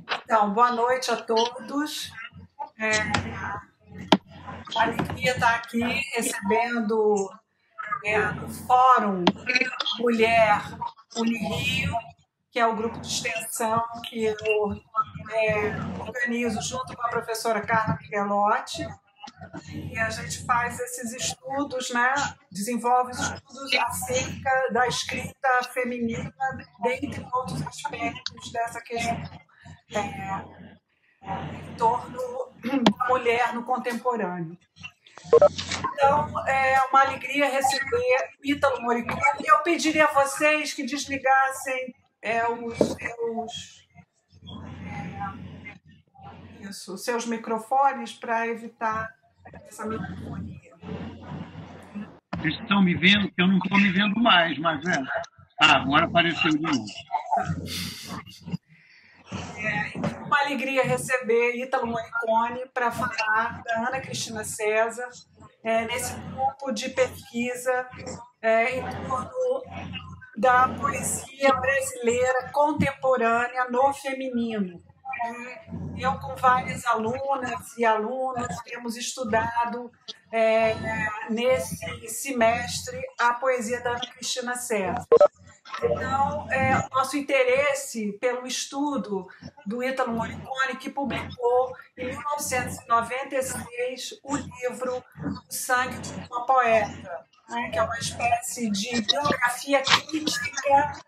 Então, boa noite a todos. É uma alegria estar aqui recebendo no Fórum Mulher Unirio, que é o grupo de extensão que eu organizo junto com a professora Carla Miguelotti. E a gente faz esses estudos, né? Desenvolve estudos acerca da escrita feminina, dentre outros aspectos dessa questão em torno da mulher no contemporâneo. Então, é uma alegria receber Ítalo Moricone. Eu pediria a vocês que desligassem os seus microfones para evitar essa microfonia. Vocês estão me vendo? Que eu não estou me vendo mais, mas é. Agora apareceu de novo. Uma alegria receber Ítalo Moricone para falar da Ana Cristina César, nesse grupo de pesquisa em torno da poesia brasileira contemporânea no feminino. Eu, com várias alunas e alunos, temos estudado nesse semestre a poesia da Ana Cristina César. Então, nosso interesse pelo estudo do Ítalo Moricone, que publicou em 1996 o livro O Sangue de uma Poeta, né, que é uma espécie de biografia crítica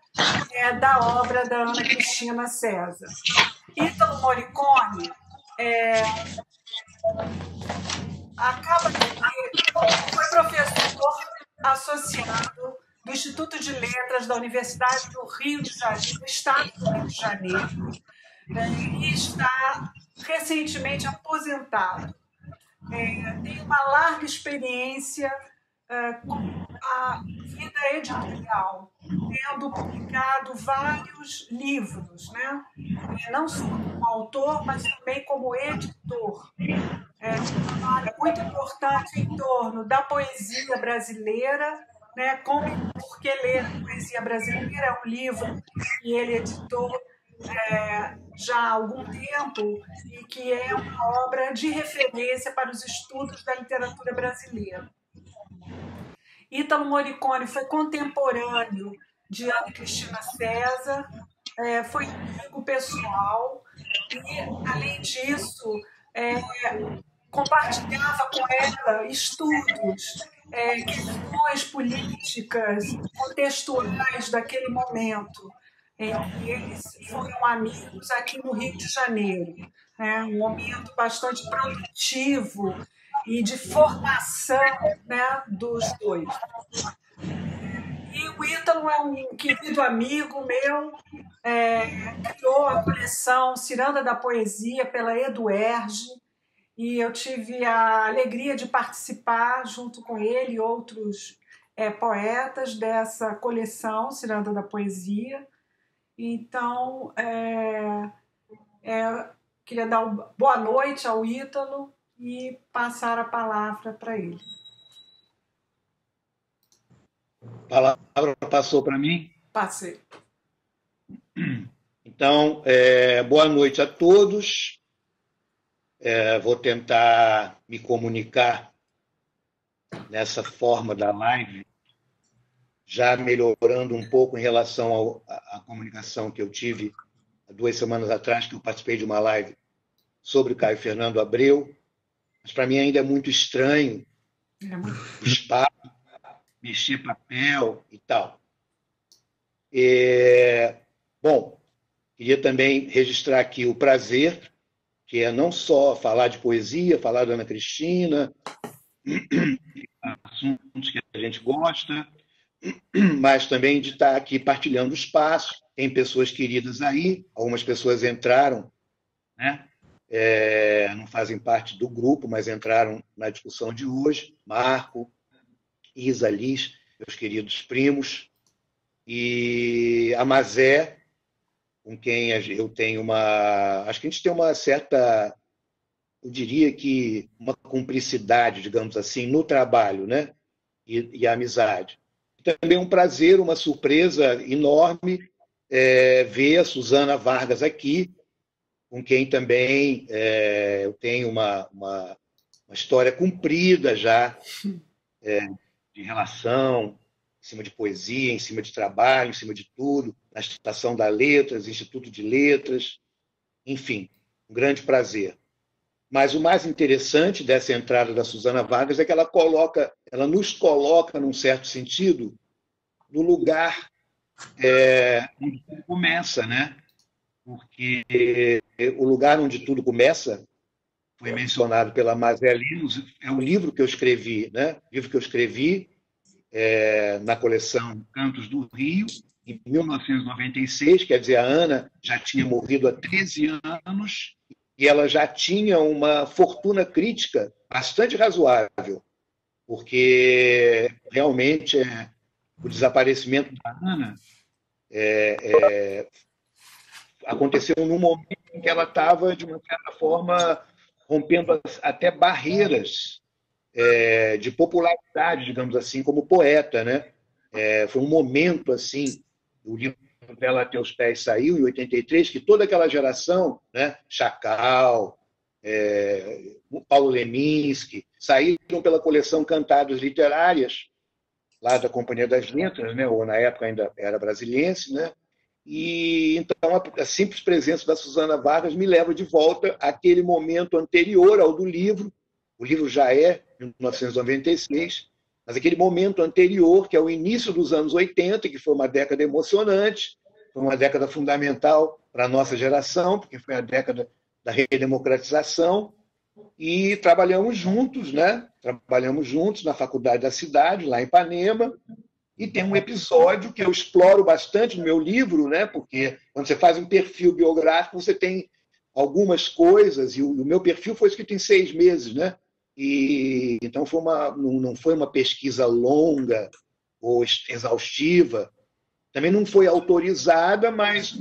da obra da Ana Cristina César. Ítalo Moricone foi professor associado do Instituto de Letras da Universidade do Rio de Janeiro, do Estado do Rio de Janeiro, e está recentemente aposentado. Tem uma larga experiência com a vida editorial, tendo publicado vários livros, né? Não só como autor, mas também como editor. Um trabalho muito importante em torno da poesia brasileira, né? Por que ler a poesia brasileira? É um livro que ele editou já há algum tempo e que é uma obra de referência para os estudos da literatura brasileira. Ítalo Moricone foi contemporâneo de Ana Cristina César, foi amigo pessoal e, além disso, compartilhava com ela estudos, questões políticas, contextuais daquele momento, em que eles foram amigos aqui no Rio de Janeiro. Um momento bastante produtivo e de formação, né, dos dois. E o Ítalo é um querido amigo meu, criou a coleção Ciranda da Poesia pela Eduerge, e eu tive a alegria de participar junto com ele e outros poetas dessa coleção Ciranda da Poesia. Então, queria dar uma boa noite ao Ítalo e passar a palavra para ele. A palavra passou para mim? Passei. Então, boa noite a todos. Vou tentar me comunicar nessa forma da live, já melhorando um pouco em relação à comunicação que eu tive 2 semanas atrás, que eu participei de uma live sobre Caio Fernando Abreu, mas para mim ainda é muito estranho o espaço, mexer papel e tal. Bom, queria também registrar aqui o prazer, que é não só falar de poesia, falar da Ana Cristina, assuntos que a gente gosta, mas também de estar aqui partilhando o espaço. Tem pessoas queridas aí, algumas pessoas entraram, né? Não fazem parte do grupo, mas entraram na discussão de hoje. Marco, Isa, Liz, meus queridos primos, e a Mazé, com quem eu tenho uma... Acho que a gente tem uma certa, eu diria que uma cumplicidade, digamos assim, no trabalho, né? E a amizade. Também um prazer, uma surpresa enorme ver a Susana Vargas aqui, com quem também eu tenho uma história comprida já de relação, em cima de poesia, em cima de trabalho, em cima de tudo, na Estação das Letras, Instituto de Letras, enfim, um grande prazer. Mas o mais interessante dessa entrada da Susana Vargas é que ela nos coloca, num certo sentido, no lugar onde tudo começa, né? Porque o lugar onde tudo começa foi mencionado pela Mazé Lins, é o livro que eu escrevi, né? O livro que eu escrevi na coleção Cantos do Rio, em 1996, quer dizer, a Ana já tinha morrido há 13 anos e ela já tinha uma fortuna crítica bastante razoável, porque realmente o desaparecimento da Ana aconteceu num momento em que ela estava, de uma certa forma, rompendo até barreiras de popularidade, digamos assim, como poeta, né? Foi um momento assim, o livro dela Até os Pés saiu em 83, que toda aquela geração, né? Chacal, Paulo Leminski, saíram pela coleção Cantadas Literárias, lá da Companhia das Letras, né? Ou na época ainda era brasiliense, né? E então a simples presença da Susana Vargas me leva de volta àquele momento anterior ao do livro. O livro já é 1996, mas aquele momento anterior, que é o início dos anos 80, que foi uma década emocionante, foi uma década fundamental para a nossa geração, porque foi a década da redemocratização, e trabalhamos juntos, né? Trabalhamos juntos na Faculdade da Cidade, lá em Ipanema, e tem um episódio que eu exploro bastante no meu livro, né? Porque quando você faz um perfil biográfico, você tem algumas coisas, e o meu perfil foi escrito em 6 meses, né? E então não foi uma pesquisa longa ou exaustiva, também não foi autorizada, mas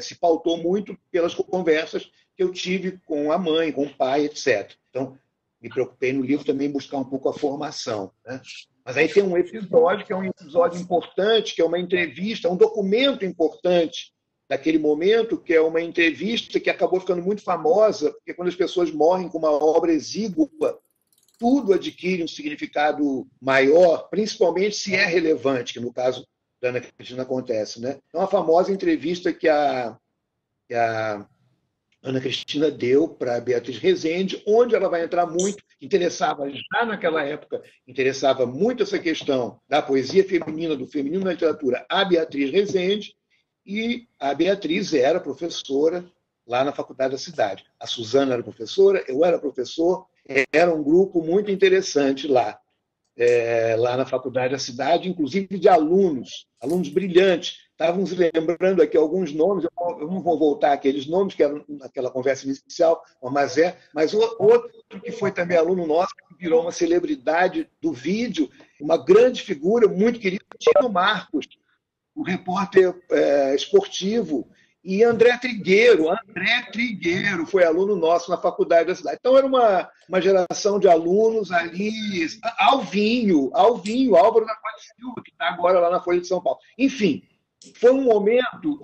se pautou muito pelas conversas que eu tive com a mãe, com o pai, etc. Então, me preocupei no livro também em buscar um pouco a formação, né? Mas aí tem um episódio que é um episódio importante, que é uma entrevista, um documento importante daquele momento, que é uma entrevista que acabou ficando muito famosa, porque quando as pessoas morrem com uma obra exígua, tudo adquire um significado maior, principalmente se é relevante, que no caso da Ana Cristina acontece, né? É uma famosa entrevista que a Ana Cristina deu para a Beatriz Rezende, onde ela vai entrar muito, interessava já naquela época, interessava muito essa questão da poesia feminina, do feminino na literatura, a Beatriz Rezende, e a Beatriz era professora lá na Faculdade da Cidade. A Susana era professora, eu era professor, era um grupo muito interessante lá, lá na Faculdade da Cidade, inclusive de alunos brilhantes. Estávamos lembrando aqui alguns nomes, eu não vou voltar àqueles nomes, que eram naquela conversa inicial, mas outro que foi também aluno nosso, que virou uma celebridade do vídeo, uma grande figura, muito querido, Tino Marcos, um repórter esportivo, e André Trigueiro foi aluno nosso na Faculdade da Cidade. Então, era uma geração de alunos ali, Alvinho, Álvaro da Costa Silva, que está agora lá na Folha de São Paulo. Enfim, foi um momento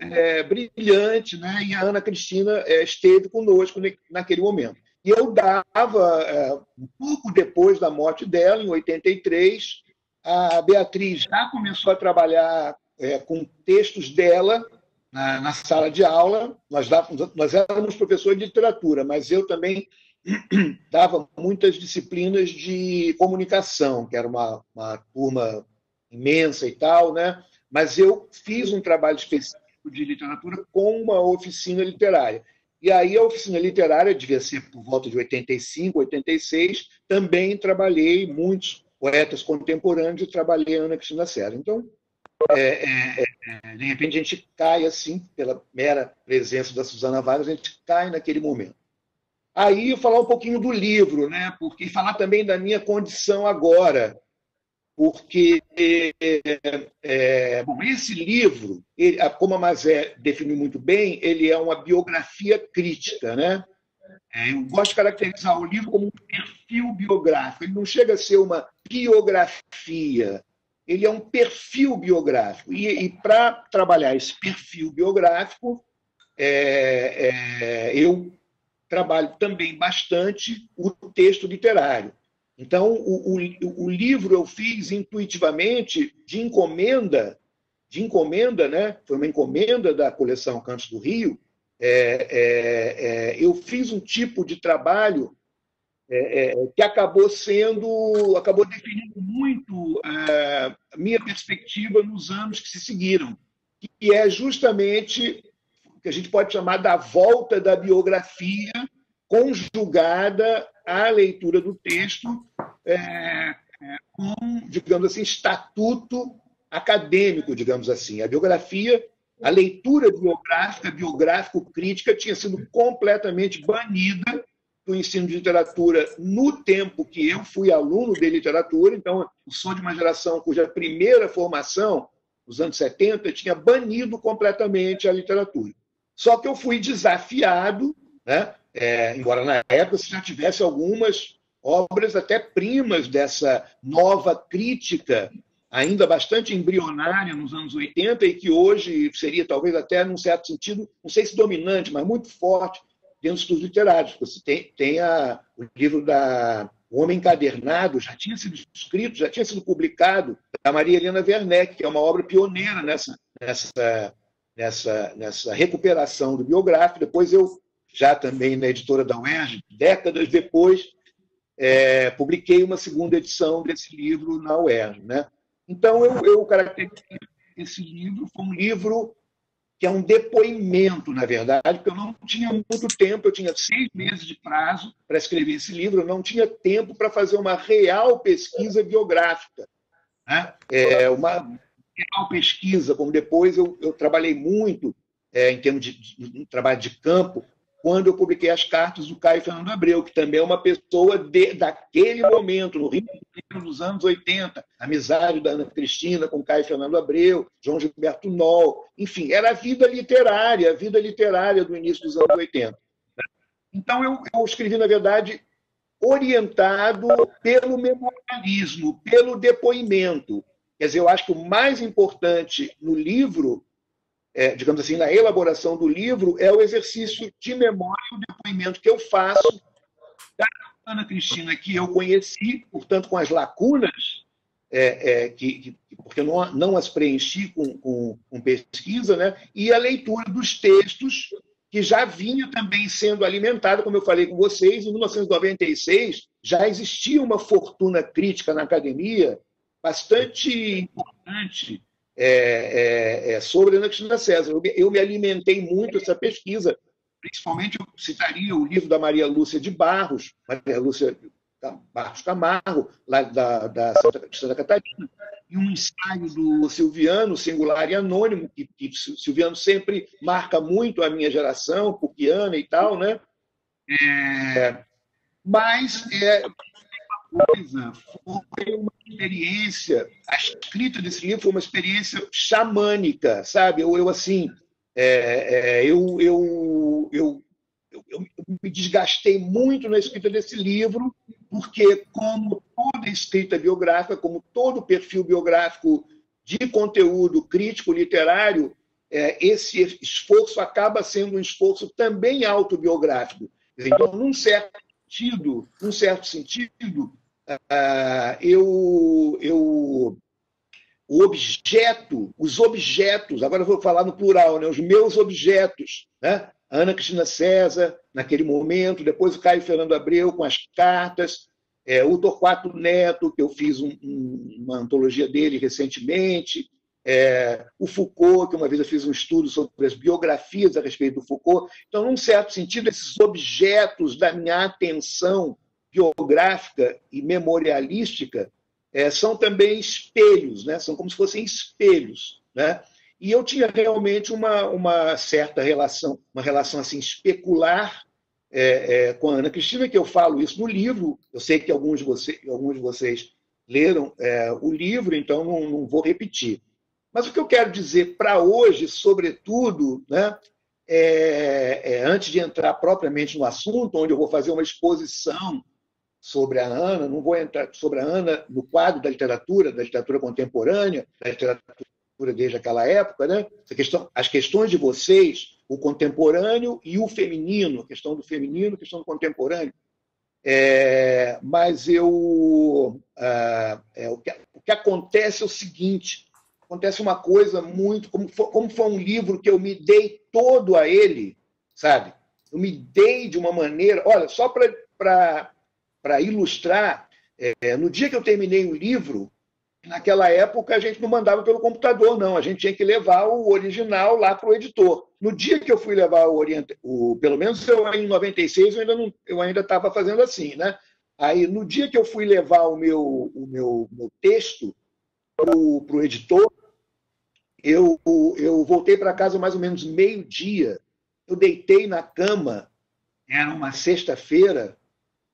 brilhante, né? E a Ana Cristina esteve conosco naquele momento. E eu dava, um pouco depois da morte dela, em 83, a Beatriz já começou a trabalhar com textos dela na sala de aula. Nós éramos professores de literatura, mas eu também dava muitas disciplinas de comunicação, que era uma turma imensa e tal, né? Mas eu fiz um trabalho específico de literatura com uma oficina literária. E aí a oficina literária, devia ser por volta de 85, 86, também trabalhei muitos poetas contemporâneos e trabalhei a Ana Cristina Serra. Então, de repente, a gente cai assim, pela mera presença da Susana Vargas, a gente cai naquele momento. Aí, falar um pouquinho do livro, né? Porque falar também da minha condição agora, porque bom, esse livro, como a Mazé definiu muito bem, ele é uma biografia crítica, né? Eu gosto de caracterizar o livro como um perfil biográfico. Ele não chega a ser uma biografia, ele é um perfil biográfico. E para trabalhar esse perfil biográfico, eu trabalho também bastante o texto literário. Então, o livro eu fiz intuitivamente de encomenda, né? Foi uma encomenda da coleção Cantos do Rio. Eu fiz um tipo de trabalho que acabou definindo muito a minha perspectiva nos anos que se seguiram, que é justamente o que a gente pode chamar da volta da biografia conjugada à leitura do texto com, digamos assim, estatuto acadêmico, digamos assim. A biografia, a leitura biográfica, biográfico-crítica, tinha sido completamente banida do ensino de literatura no tempo que eu fui aluno de literatura. Então, eu sou de uma geração cuja primeira formação, nos anos 70, tinha banido completamente a literatura. Só que eu fui desafiado, né? Embora na época se já tivesse algumas obras até primas dessa nova crítica, ainda bastante embrionária nos anos 80, e que hoje seria talvez até, num certo sentido, não sei se dominante, mas muito forte dentro dos estudos literários. Você tem o livro da O Homem Encadernado, já tinha sido escrito, já tinha sido publicado, da Maria Helena Werneck, que é uma obra pioneira nessa recuperação do biográfico. Depois eu, já também na editora da UERJ, décadas depois, publiquei uma segunda edição desse livro na UERJ, né? Então, eu caracterizei esse livro, foi um livro que é um depoimento, na verdade, porque eu não tinha muito tempo, eu tinha 6 meses de prazo para escrever esse livro, eu não tinha tempo para fazer uma real pesquisa biográfica, né? Uma real pesquisa, como depois eu trabalhei muito em termos de trabalho de campo, quando eu publiquei as cartas do Caio Fernando Abreu, que também é uma pessoa daquele momento, no Rio de Janeiro, nos anos 80, amizade da Ana Cristina com Caio Fernando Abreu, João Gilberto Noll, enfim, era a vida literária do início dos anos 80. Então, eu escrevi, na verdade, orientado pelo memorialismo, pelo depoimento. Quer dizer, eu acho que o mais importante no livro, digamos assim, na elaboração do livro, é o exercício de memória e o depoimento que eu faço da Ana Cristina, que eu conheci, portanto, com as lacunas, porque eu não as preenchi com pesquisa, né? E a leitura dos textos, que já vinha também sendo alimentada, como eu falei com vocês, em 1996 já existia uma fortuna crítica na academia bastante importante, sobre Ana Cristina César. Eu me alimentei muito dessa pesquisa, principalmente eu citaria o livro da Maria Lúcia Barros Camargo, lá da Santa Catarina, e um ensaio do Silviano, Singular e Anônimo, que Silviano sempre marca muito a minha geração, Puckiana e tal, né? Mas foi uma experiência, a escrita desse livro foi uma experiência xamânica, sabe? Eu assim, eu me desgastei muito na escrita desse livro, porque, como toda escrita biográfica, como todo perfil biográfico de conteúdo crítico literário, esse esforço acaba sendo um esforço também autobiográfico. Então, num certo sentido, os objetos, agora eu vou falar no plural, né? Os meus objetos, né? A Ana Cristina César, naquele momento, depois o Caio Fernando Abreu com as cartas, o Torquato Neto, que eu fiz uma antologia dele recentemente, o Foucault, que uma vez eu fiz um estudo sobre as biografias a respeito do Foucault. Então, num certo sentido, esses objetos da minha atenção biográfica e memorialística são também espelhos, né? São como se fossem espelhos, né? E eu tinha realmente uma certa relação, uma relação assim especular com a Ana Cristina, que eu falo isso no livro. Eu sei que alguns de vocês leram o livro, então não vou repetir. Mas o que eu quero dizer para hoje, sobretudo, né, antes de entrar propriamente no assunto, onde eu vou fazer uma exposição sobre a Ana, não vou entrar sobre a Ana no quadro da literatura contemporânea, da literatura desde aquela época, né? As questões de vocês o contemporâneo e o feminino, a questão do feminino, a questão do contemporâneo. Mas o que acontece é o seguinte: acontece uma coisa muito. Como foi um livro que eu me dei todo a ele, sabe? Eu me dei de uma maneira. Olha, só para ilustrar, no dia que eu terminei o livro, naquela época a gente não mandava pelo computador, não. A gente tinha que levar o original lá para o editor. No dia que eu fui levar pelo menos em 96, eu ainda estava fazendo assim, né? Aí, no dia que eu fui levar o meu texto para o editor, eu voltei para casa mais ou menos meio-dia. Eu deitei na cama, era uma sexta-feira,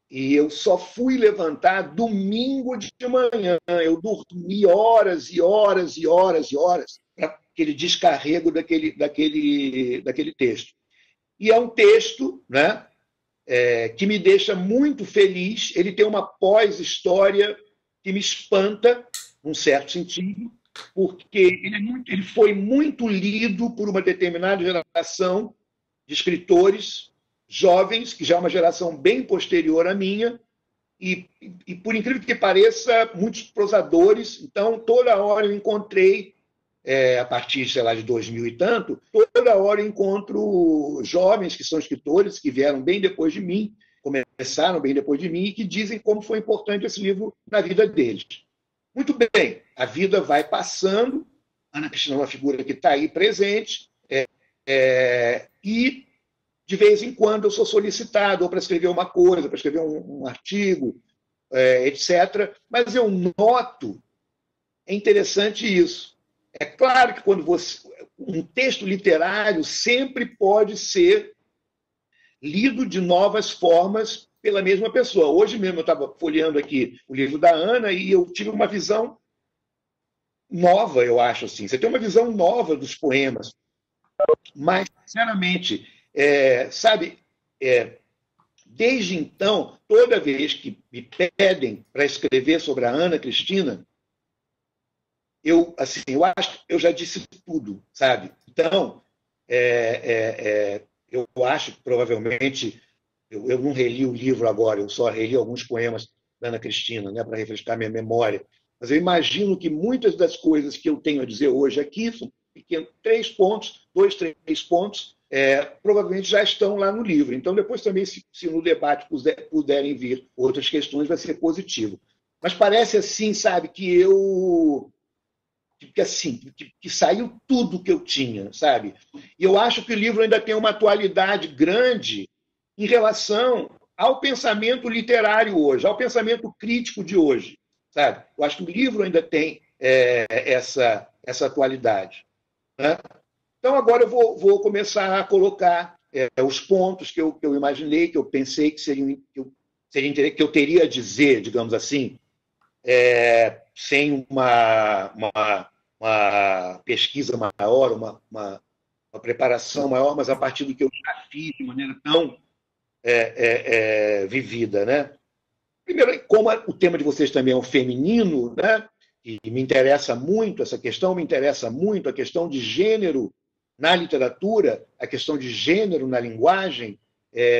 e eu só fui levantar domingo de manhã. Eu dormi horas e horas e horas e horas para aquele descarrego daquele texto. E é um texto, né, que me deixa muito feliz. Ele tem uma pós-história que me espanta, num certo sentido, porque ele foi muito lido por uma determinada geração de escritores jovens, que já é uma geração bem posterior à minha, e por incrível que pareça, muitos prosadores. Então, toda hora eu encontrei, a partir, sei lá, de 2000 e tanto, toda hora eu encontro jovens que são escritores, que vieram bem depois de mim, começaram bem depois de mim, e que dizem como foi importante esse livro na vida deles. Muito bem, a vida vai passando, Ana Cristina é uma figura que está aí presente, e de vez em quando eu sou solicitado ou para escrever uma coisa, para escrever um artigo, etc. Mas eu noto, é interessante isso. É claro que um texto literário sempre pode ser lido de novas formas pela mesma pessoa. Hoje mesmo eu estava folheando aqui o livro da Ana e eu tive uma visão nova, eu acho assim. Você tem uma visão nova dos poemas, mas, sinceramente, sabe, desde então, toda vez que me pedem para escrever sobre a Ana Cristina, eu acho que eu já disse tudo, sabe? Então, eu acho que provavelmente eu não reli o livro agora, eu só reli alguns poemas da Ana Cristina, né, para refrescar minha memória. Mas eu imagino que muitas das coisas que eu tenho a dizer hoje aqui são pequenos, 3 pontos, 2, 3 pontos, provavelmente já estão lá no livro. Então, depois também, se no debate puderem vir outras questões, vai ser positivo. Mas parece assim, sabe, que saiu tudo que eu tinha, sabe? E eu acho que o livro ainda tem uma atualidade grande em relação ao pensamento literário hoje, ao pensamento crítico de hoje, sabe? Eu acho que o livro ainda tem essa atualidade, né? Então, agora eu vou começar a colocar os pontos que eu imaginei, que eu pensei que eu teria a dizer, digamos assim, sem uma pesquisa maior, uma preparação maior, mas a partir do que eu já fiz de maneira tão vivida, né? Primeiro, como o tema de vocês também é o feminino, né? E me interessa muito essa questão, me interessa muito a questão de gênero na literatura, a questão de gênero na linguagem,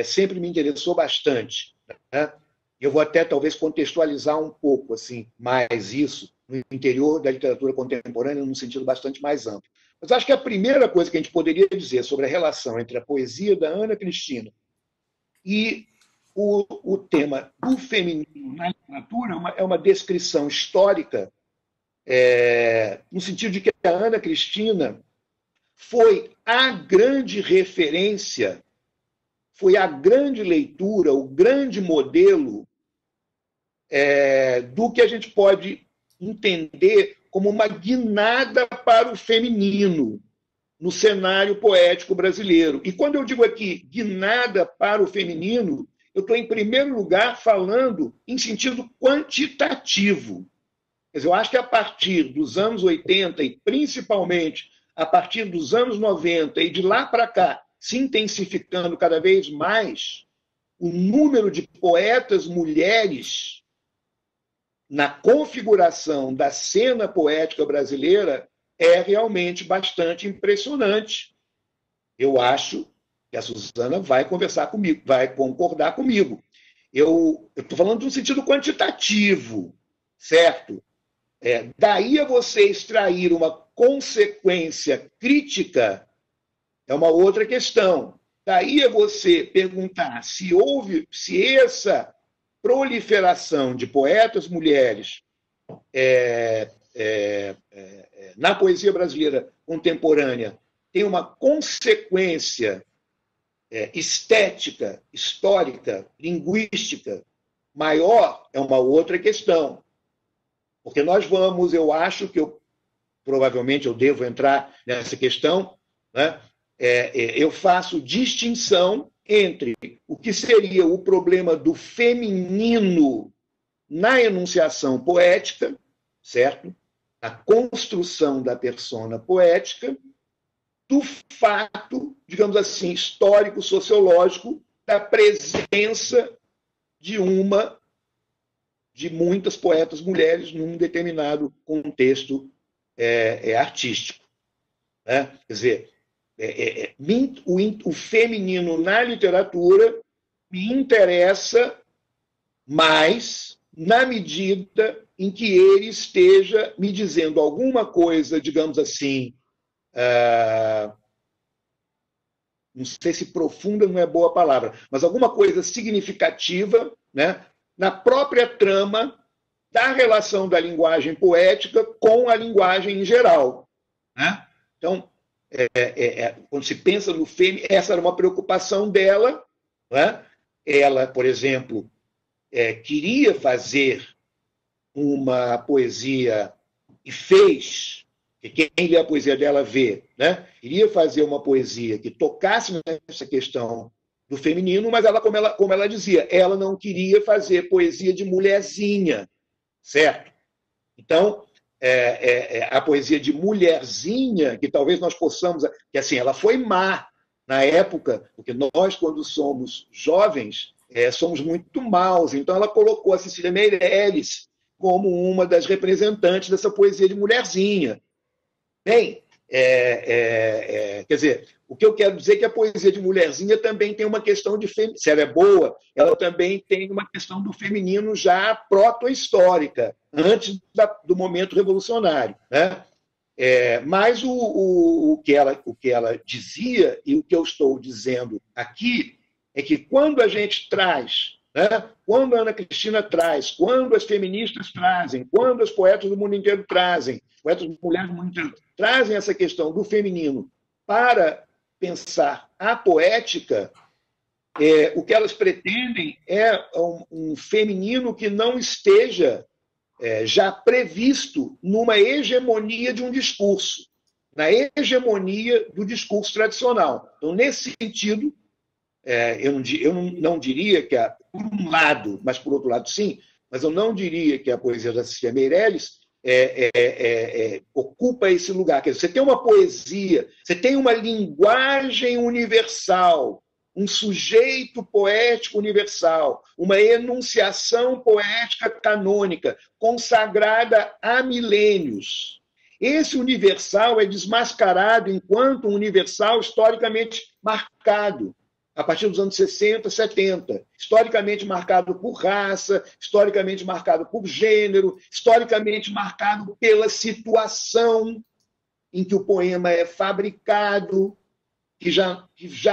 sempre me interessou bastante, né? Eu vou até talvez contextualizar um pouco assim mais isso no interior da literatura contemporânea num sentido bastante mais amplo. Mas acho que a primeira coisa que a gente poderia dizer sobre a relação entre a poesia da Ana Cristina e o tema do feminino na literatura é uma descrição histórica, no sentido de que a Ana Cristina foi a grande referência, foi a grande leitura, o grande modelo do que a gente pode entender como uma guinada para o feminino no cenário poético brasileiro. E quando eu digo aqui guinada para o feminino, eu estou, em primeiro lugar, falando em sentido quantitativo. Quer dizer, eu acho que a partir dos anos 80 e principalmente a partir dos anos 90 e de lá para cá, se intensificando cada vez mais, o número de poetas mulheres na configuração da cena poética brasileira é realmente bastante impressionante. eu acho que a Suzana vai conversar comigo, vai concordar comigo. Eu estou falando no sentido quantitativo, certo? Daí a você extrair uma consequência crítica é uma outra questão. Daí a você perguntar se essa proliferação de poetas mulheres na poesia brasileira contemporânea tem uma consequência estética, histórica, linguística maior, é uma outra questão. Porque nós vamos, eu acho que provavelmente eu devo entrar nessa questão, né? Eu faço distinção entre o que seria o problema do feminino na enunciação poética, certo? Na construção da persona poética, do fato, digamos assim, histórico-sociológico da presença de muitas poetas mulheres num determinado contexto artístico. Né? Quer dizer, o feminino na literatura me interessa mais na medida em que ele esteja me dizendo alguma coisa, digamos assim, não sei se profunda não é boa palavra, mas alguma coisa significativa, né, na própria trama da relação da linguagem poética com a linguagem em geral. Né? Então, quando se pensa no feminino, essa era uma preocupação dela. Né? Ela, por exemplo, queria fazer uma poesia, e fez, que quem lê a poesia dela vê, né? Iria fazer uma poesia que tocasse nessa questão do feminino, mas ela, como ela dizia, ela não queria fazer poesia de mulherzinha, certo? Então, a poesia de mulherzinha, que talvez nós possamos... que assim, ela foi má na época, porque nós, quando somos jovens, somos muito maus. Então, ela colocou a Cecília Meirelles como uma das representantes dessa poesia de mulherzinha. Bem, quer dizer, o que eu quero dizer é que a poesia de mulherzinha também tem uma questão de... Se ela é boa, ela também tem uma questão do feminino já proto-histórica, antes do momento revolucionário. Né? Mas o que ela dizia, e o que eu estou dizendo aqui, é que quando a gente traz, né, quando a Ana Cristina traz, quando as feministas trazem, quando os poetas do mundo inteiro trazem, poetas mulheres do mundo inteiro trazem essa questão do feminino para pensar a poética, o que elas pretendem é um feminino que não esteja já previsto numa hegemonia de um discurso, na hegemonia do discurso tradicional. Então, nesse sentido, eu não diria que, por um lado, mas por outro lado sim, mas eu não diria que a poesia da Cecília Meirelles ocupa esse lugar. Quer dizer, você tem uma poesia, você tem uma linguagem universal, um sujeito poético universal, uma enunciação poética canônica, consagrada há milênios. Esse universal é desmascarado enquanto um universal historicamente marcado, a partir dos anos 60, 70, historicamente marcado por raça, historicamente marcado por gênero, historicamente marcado pela situação em que o poema é fabricado, que já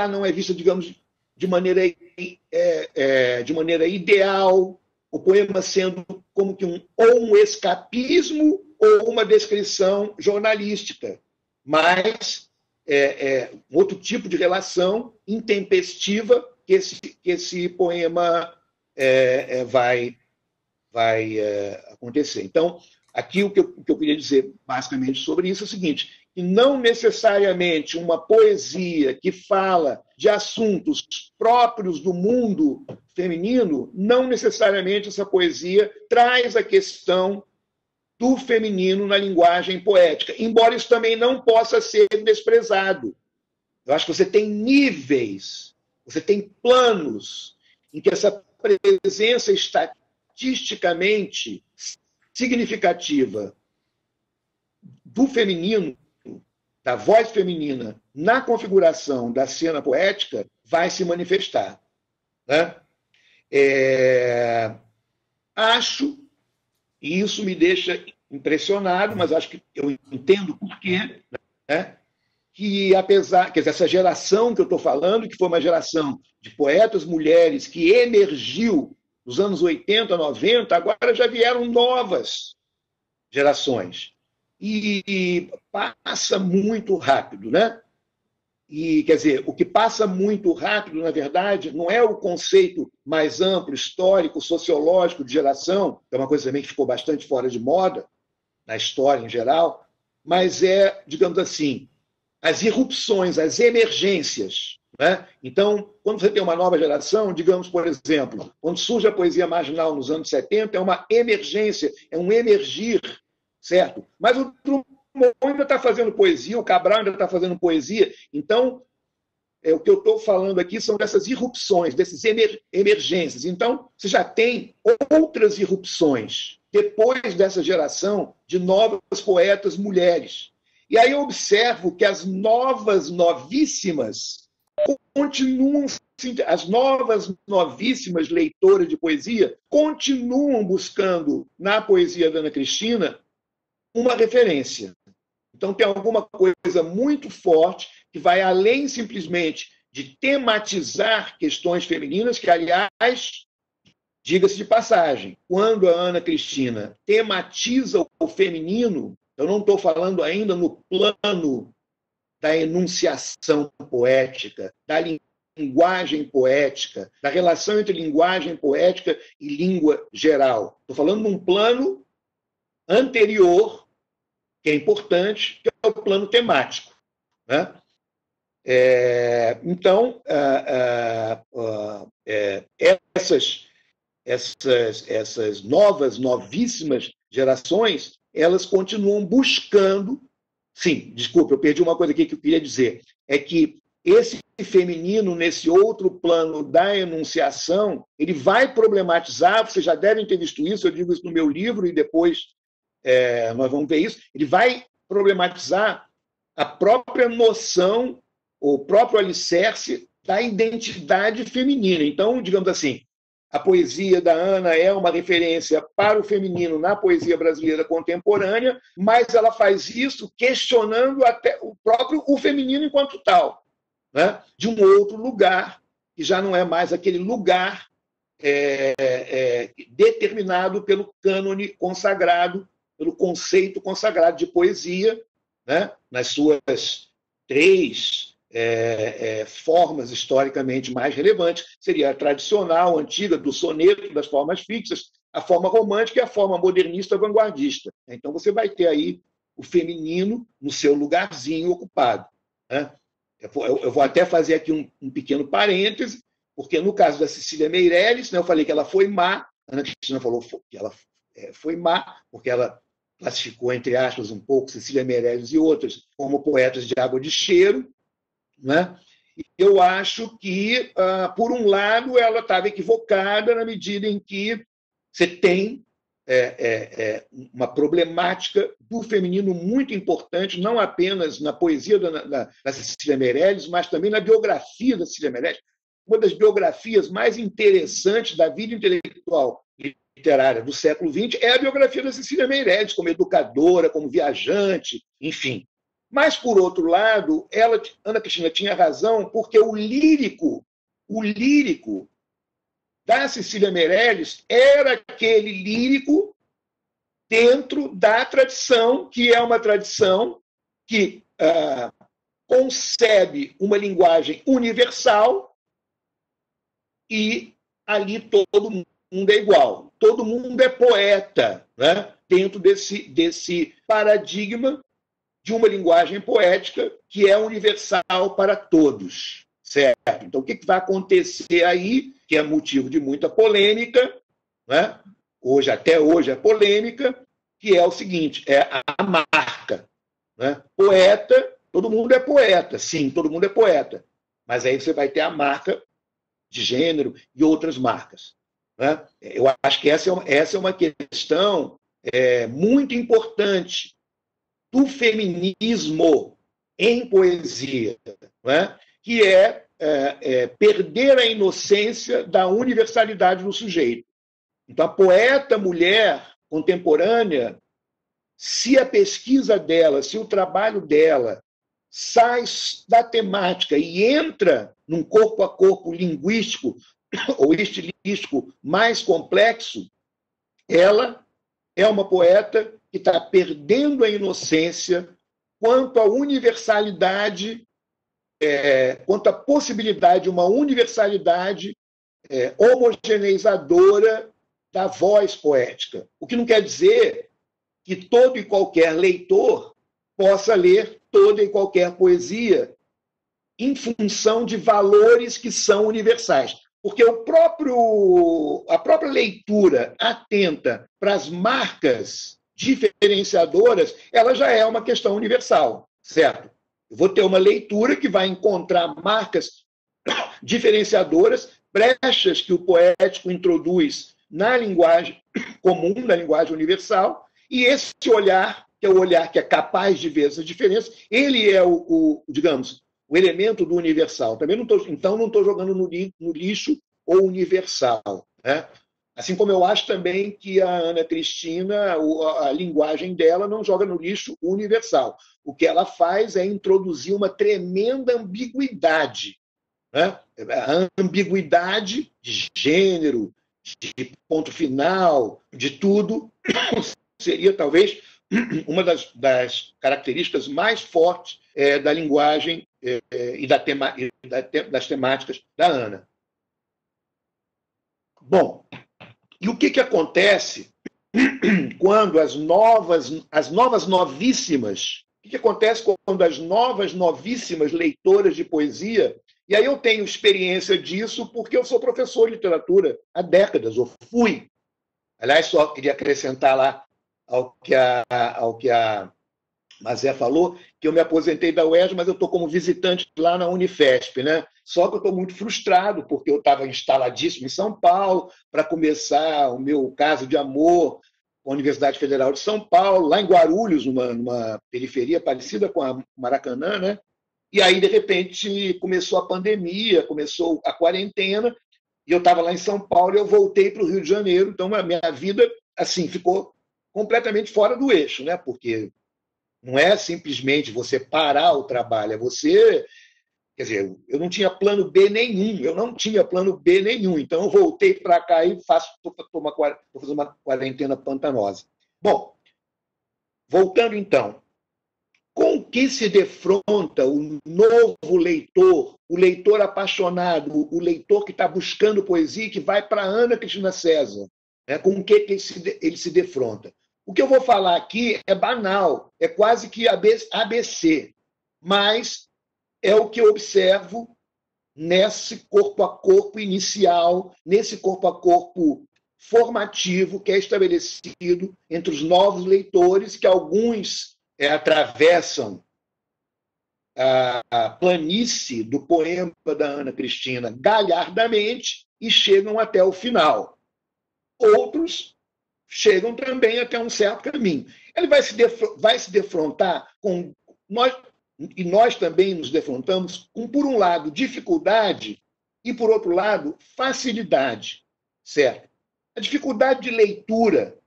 não é vista, digamos, de maneira ideal, o poema sendo como que ou um escapismo ou uma descrição jornalística, mas outro tipo de relação intempestiva que esse poema vai acontecer. Então, aqui o que eu queria dizer basicamente sobre isso é o seguinte, que não necessariamente uma poesia que fala de assuntos próprios do mundo feminino, não necessariamente essa poesia traz a questão do feminino na linguagem poética, embora isso também não possa ser desprezado. Eu acho que você tem níveis, você tem planos em que essa presença estatisticamente significativa do feminino da voz feminina na configuração da cena poética vai se manifestar. Né? Acho, e isso me deixa impressionado, mas acho que eu entendo por quê, né? Que apesar, quer dizer, essa geração que eu estou falando, que foi uma geração de poetas mulheres que emergiu nos anos 80, 90, agora já vieram novas gerações. E passa muito rápido, né? E, quer dizer, o que passa muito rápido, na verdade, não é o conceito mais amplo, histórico, sociológico de geração, que é uma coisa também que ficou bastante fora de moda, na história em geral, mas é, digamos assim, as irrupções, as emergências. Né? Então, quando você tem uma nova geração, digamos, por exemplo, quando surge a poesia marginal nos anos 70, é uma emergência, é um emergir, certo? Mas o Drummond ainda está fazendo poesia, o Cabral ainda está fazendo poesia. Então, o que eu estou falando aqui são dessas irrupções, dessas emergências. Então, você já tem outras irrupções depois dessa geração de novas poetas mulheres. E aí eu observo que as novas novíssimas continuam, as novas novíssimas leitoras de poesia continuam buscando na poesia da Ana Cristina uma referência. Então tem alguma coisa muito forte que vai além simplesmente de tematizar questões femininas, que, aliás, diga-se de passagem, quando a Ana Cristina tematiza o feminino, eu não estou falando ainda no plano da enunciação poética, da linguagem poética, da relação entre linguagem poética e língua geral. Estou falando num plano anterior, que é importante, que é o plano temático. Né? Então, essas novíssimas gerações, elas continuam buscando. Sim, desculpa, eu perdi uma coisa aqui que eu queria dizer. É que esse feminino, nesse outro plano da enunciação, ele vai problematizar, vocês já devem ter visto isso, eu digo isso no meu livro e depois nós vamos ver isso, ele vai problematizar a própria noção, o próprio alicerce da identidade feminina. Então, digamos assim, a poesia da Ana é uma referência para o feminino na poesia brasileira contemporânea, mas ela faz isso questionando até o feminino enquanto tal, né? De um outro lugar, que já não é mais aquele lugar determinado pelo cânone consagrado, pelo conceito consagrado de poesia, né? Nas suas três formas historicamente mais relevantes, seria a tradicional, antiga, do soneto, das formas fixas, a forma romântica e a forma modernista vanguardista. Então você vai ter aí o feminino no seu lugarzinho ocupado. Né? Eu vou até fazer aqui um pequeno parêntese, porque no caso da Cecília Meirelles, né, eu falei que ela foi má, a Ana Cristina falou que ela foi má, porque ela classificou, entre aspas, um pouco Cecília Meirelles e outras como poetas de água de cheiro. Né? Eu acho que, por um lado, ela estava equivocada na medida em que você tem uma problemática do feminino muito importante, não apenas na poesia da Cecília Meirelles, mas também na biografia da Cecília Meirelles. Uma das biografias mais interessantes da vida intelectual literária do século XX é a biografia da Cecília Meirelles, como educadora, como viajante, enfim. Mas, por outro lado, Ana Cristina tinha razão, porque o lírico da Cecília Meirelles era aquele lírico dentro da tradição, que é uma tradição que concebe uma linguagem universal e ali todo mundo é igual. Todo mundo é poeta, né? Dentro desse paradigma de uma linguagem poética que é universal para todos, certo? Então, o que vai acontecer aí, que é motivo de muita polêmica, né? Até hoje é polêmica, que é o seguinte, é a marca. Né? Poeta, todo mundo é poeta, sim, todo mundo é poeta, mas aí você vai ter a marca de gênero e outras marcas. Né? Eu acho que essa é uma questão muito importante do feminismo em poesia, não é? Que perder a inocência da universalidade do sujeito. Então, a poeta mulher contemporânea, se a pesquisa dela, se o trabalho dela sai da temática e entra num corpo a corpo linguístico ou estilístico mais complexo, ela é uma poeta que está perdendo a inocência quanto à universalidade, quanto à possibilidade de uma universalidade homogeneizadora da voz poética. O que não quer dizer que todo e qualquer leitor possa ler toda e qualquer poesia em função de valores que são universais. Porque a própria leitura atenta para as marcas diferenciadoras, ela já é uma questão universal, certo? Eu vou ter uma leitura que vai encontrar marcas diferenciadoras, brechas que o poético introduz na linguagem comum, na linguagem universal, e esse olhar, que é o olhar que é capaz de ver essas diferenças, ele é digamos, o elemento do universal. Também então não estou jogando no lixo o universal, né? Assim como eu acho também que a Ana Cristina, a linguagem dela não joga no lixo o universal. O que ela faz é introduzir uma tremenda ambiguidade, né? A ambiguidade de gênero, de ponto final, de tudo, seria talvez uma das características mais fortes da linguagem e das temáticas da Ana. Bom, e o que acontece quando as novas novíssimas, o que acontece quando as novas novíssimas leitoras de poesia, e aí eu tenho experiência disso porque eu sou professor de literatura há décadas, ou fui. Aliás, só queria acrescentar lá ao que a Mazé falou, que eu me aposentei da UERJ, mas eu estou como visitante lá na Unifesp, né? Só que eu estou muito frustrado, porque eu estava instaladíssimo em São Paulo para começar o meu caso de amor com a Universidade Federal de São Paulo, lá em Guarulhos, numa periferia parecida com a Maracanã, né? E aí, de repente, começou a pandemia, começou a quarentena, e eu estava lá em São Paulo e eu voltei para o Rio de Janeiro, então a minha vida assim ficou completamente fora do eixo, né? Porque não é simplesmente você parar o trabalho, é você... Quer dizer, eu não tinha plano B nenhum, então eu voltei para cá e vou fazer uma quarentena pantanosa. Bom, voltando então, com que se defronta o novo leitor, o leitor apaixonado, o leitor que está buscando poesia e que vai para Ana Cristina César, né? Com o que ele se defronta? O que eu vou falar aqui é banal, é quase que ABC, mas é o que eu observo nesse corpo a corpo inicial, nesse corpo a corpo formativo que é estabelecido entre os novos leitores, que alguns atravessam a planície do poema da Ana Cristina galhardamente e chegam até o final. Outros chegam também até um certo caminho. Ele vai se defrontar com nós, e nós também nos defrontamos com, por um lado, dificuldade e, por outro lado, facilidade, certo? A dificuldade de leitura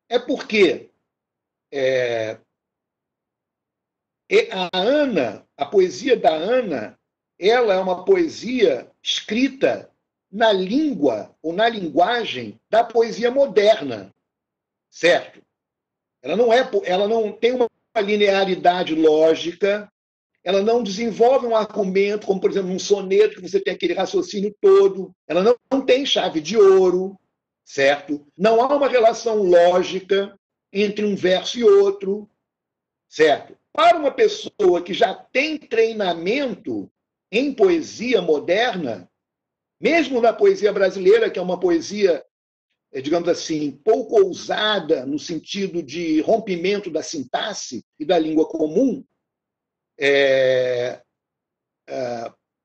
é porque a poesia da Ana, ela é uma poesia escrita na língua ou na linguagem da poesia moderna, certo? Ela não tem uma linearidade lógica, ela não desenvolve um argumento, como, por exemplo, num soneto, que você tem aquele raciocínio todo, ela não tem chave de ouro, certo? Não há uma relação lógica entre um verso e outro, certo? Para uma pessoa que já tem treinamento em poesia moderna, mesmo na poesia brasileira, que é uma poesia, digamos assim, pouco ousada no sentido de rompimento da sintaxe e da língua comum,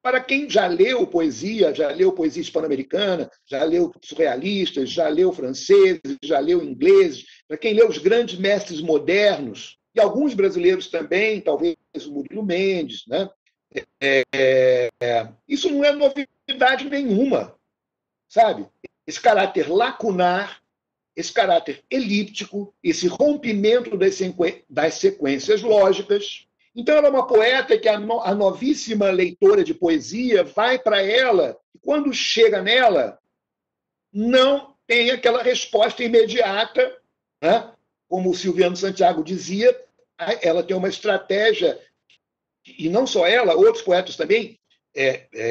para quem já leu poesia hispano-americana, já leu surrealistas, já leu franceses, já leu ingleses, para quem leu os grandes mestres modernos, e alguns brasileiros também, talvez o Murilo Mendes, né? Isso não é novidade nenhuma, sabe? Esse caráter lacunar, esse caráter elíptico, esse rompimento das sequências lógicas. Então, ela é uma poeta que a novíssima leitora de poesia vai para ela, e quando chega nela, não tem aquela resposta imediata, né? Como o Silviano Santiago dizia, ela tem uma estratégia, e não só ela, outros poetas também,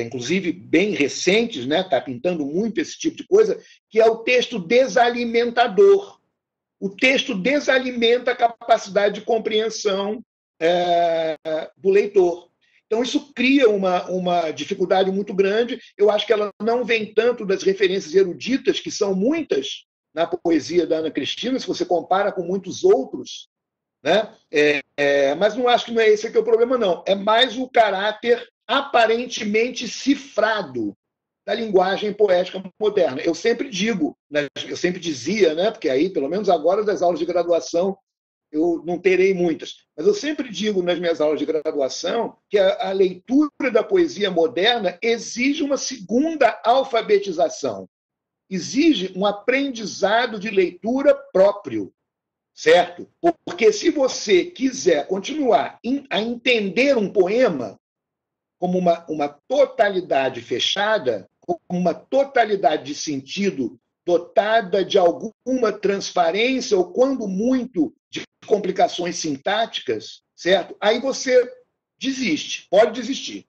inclusive bem recentes, né? Está pintando muito esse tipo de coisa, que é o texto desalimentador. O texto desalimenta a capacidade de compreensão do leitor. Então, isso cria uma dificuldade muito grande. Eu acho que ela não vem tanto das referências eruditas, que são muitas na poesia da Ana Cristina, se você compara com muitos outros, né? Mas não acho que não é esse que é o problema, não. É mais o caráter aparentemente cifrado da linguagem poética moderna. Eu sempre digo, né? Eu sempre dizia, né? Porque aí, pelo menos agora, das aulas de graduação, eu não terei muitas, mas eu sempre digo nas minhas aulas de graduação que a leitura da poesia moderna exige uma segunda alfabetização, exige um aprendizado de leitura próprio, certo? Porque se você quiser continuar a entender um poema como uma totalidade fechada, como uma totalidade de sentido dotada de alguma transparência ou, quando muito, de complicações sintáticas, certo? Aí você desiste, pode desistir,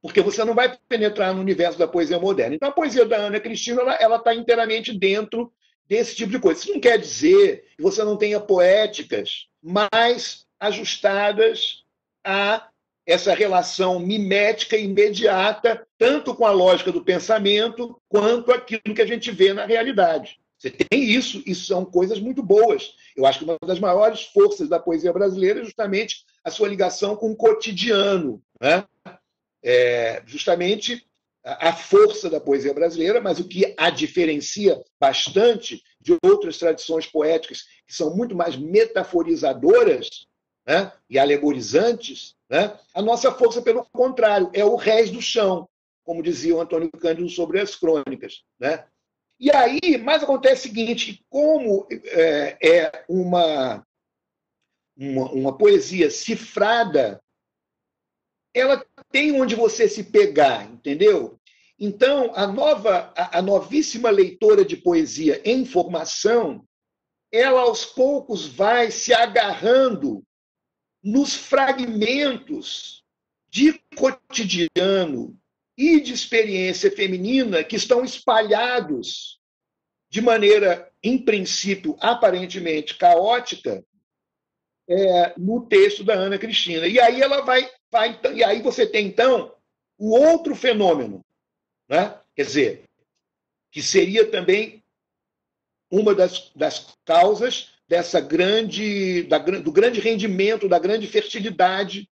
porque você não vai penetrar no universo da poesia moderna. Então, a poesia da Ana Cristina ela está inteiramente dentro desse tipo de coisa. Isso não quer dizer que você não tenha poéticas mais ajustadas a essa relação mimética imediata, tanto com a lógica do pensamento, quanto aquilo que a gente vê na realidade. Você tem isso, e são coisas muito boas. Eu acho que uma das maiores forças da poesia brasileira é justamente a sua ligação com o cotidiano, né? Justamente a força da poesia brasileira, mas o que a diferencia bastante de outras tradições poéticas que são muito mais metaforizadoras, né, e alegorizantes, né? A nossa força, pelo contrário, é o rés do chão, como dizia o Antônio Cândido sobre as crônicas, né? E aí, mas acontece o seguinte, como é uma poesia cifrada, ela tem onde você se pegar, entendeu? Então, a novíssima leitora de poesia em formação, ela aos poucos vai se agarrando nos fragmentos de cotidiano e de experiência feminina que estão espalhados de maneira, em princípio, aparentemente caótica, no texto da Ana Cristina. E aí ela e aí você tem, então, o outro fenômeno, né? Quer dizer, que seria também uma das causas do grande rendimento, da grande fertilidade,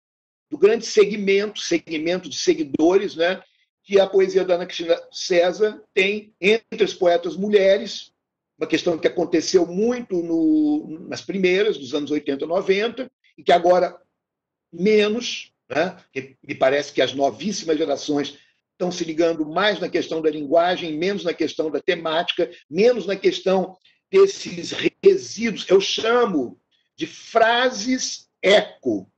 do grande segmento de seguidores, né, que a poesia da Ana Cristina César tem entre as poetas mulheres, uma questão que aconteceu muito nas primeiras, dos anos 80 e 90, e que agora menos, né? Me parece que as novíssimas gerações estão se ligando mais na questão da linguagem, menos na questão da temática, menos na questão desses resíduos. Eu chamo de frases eco,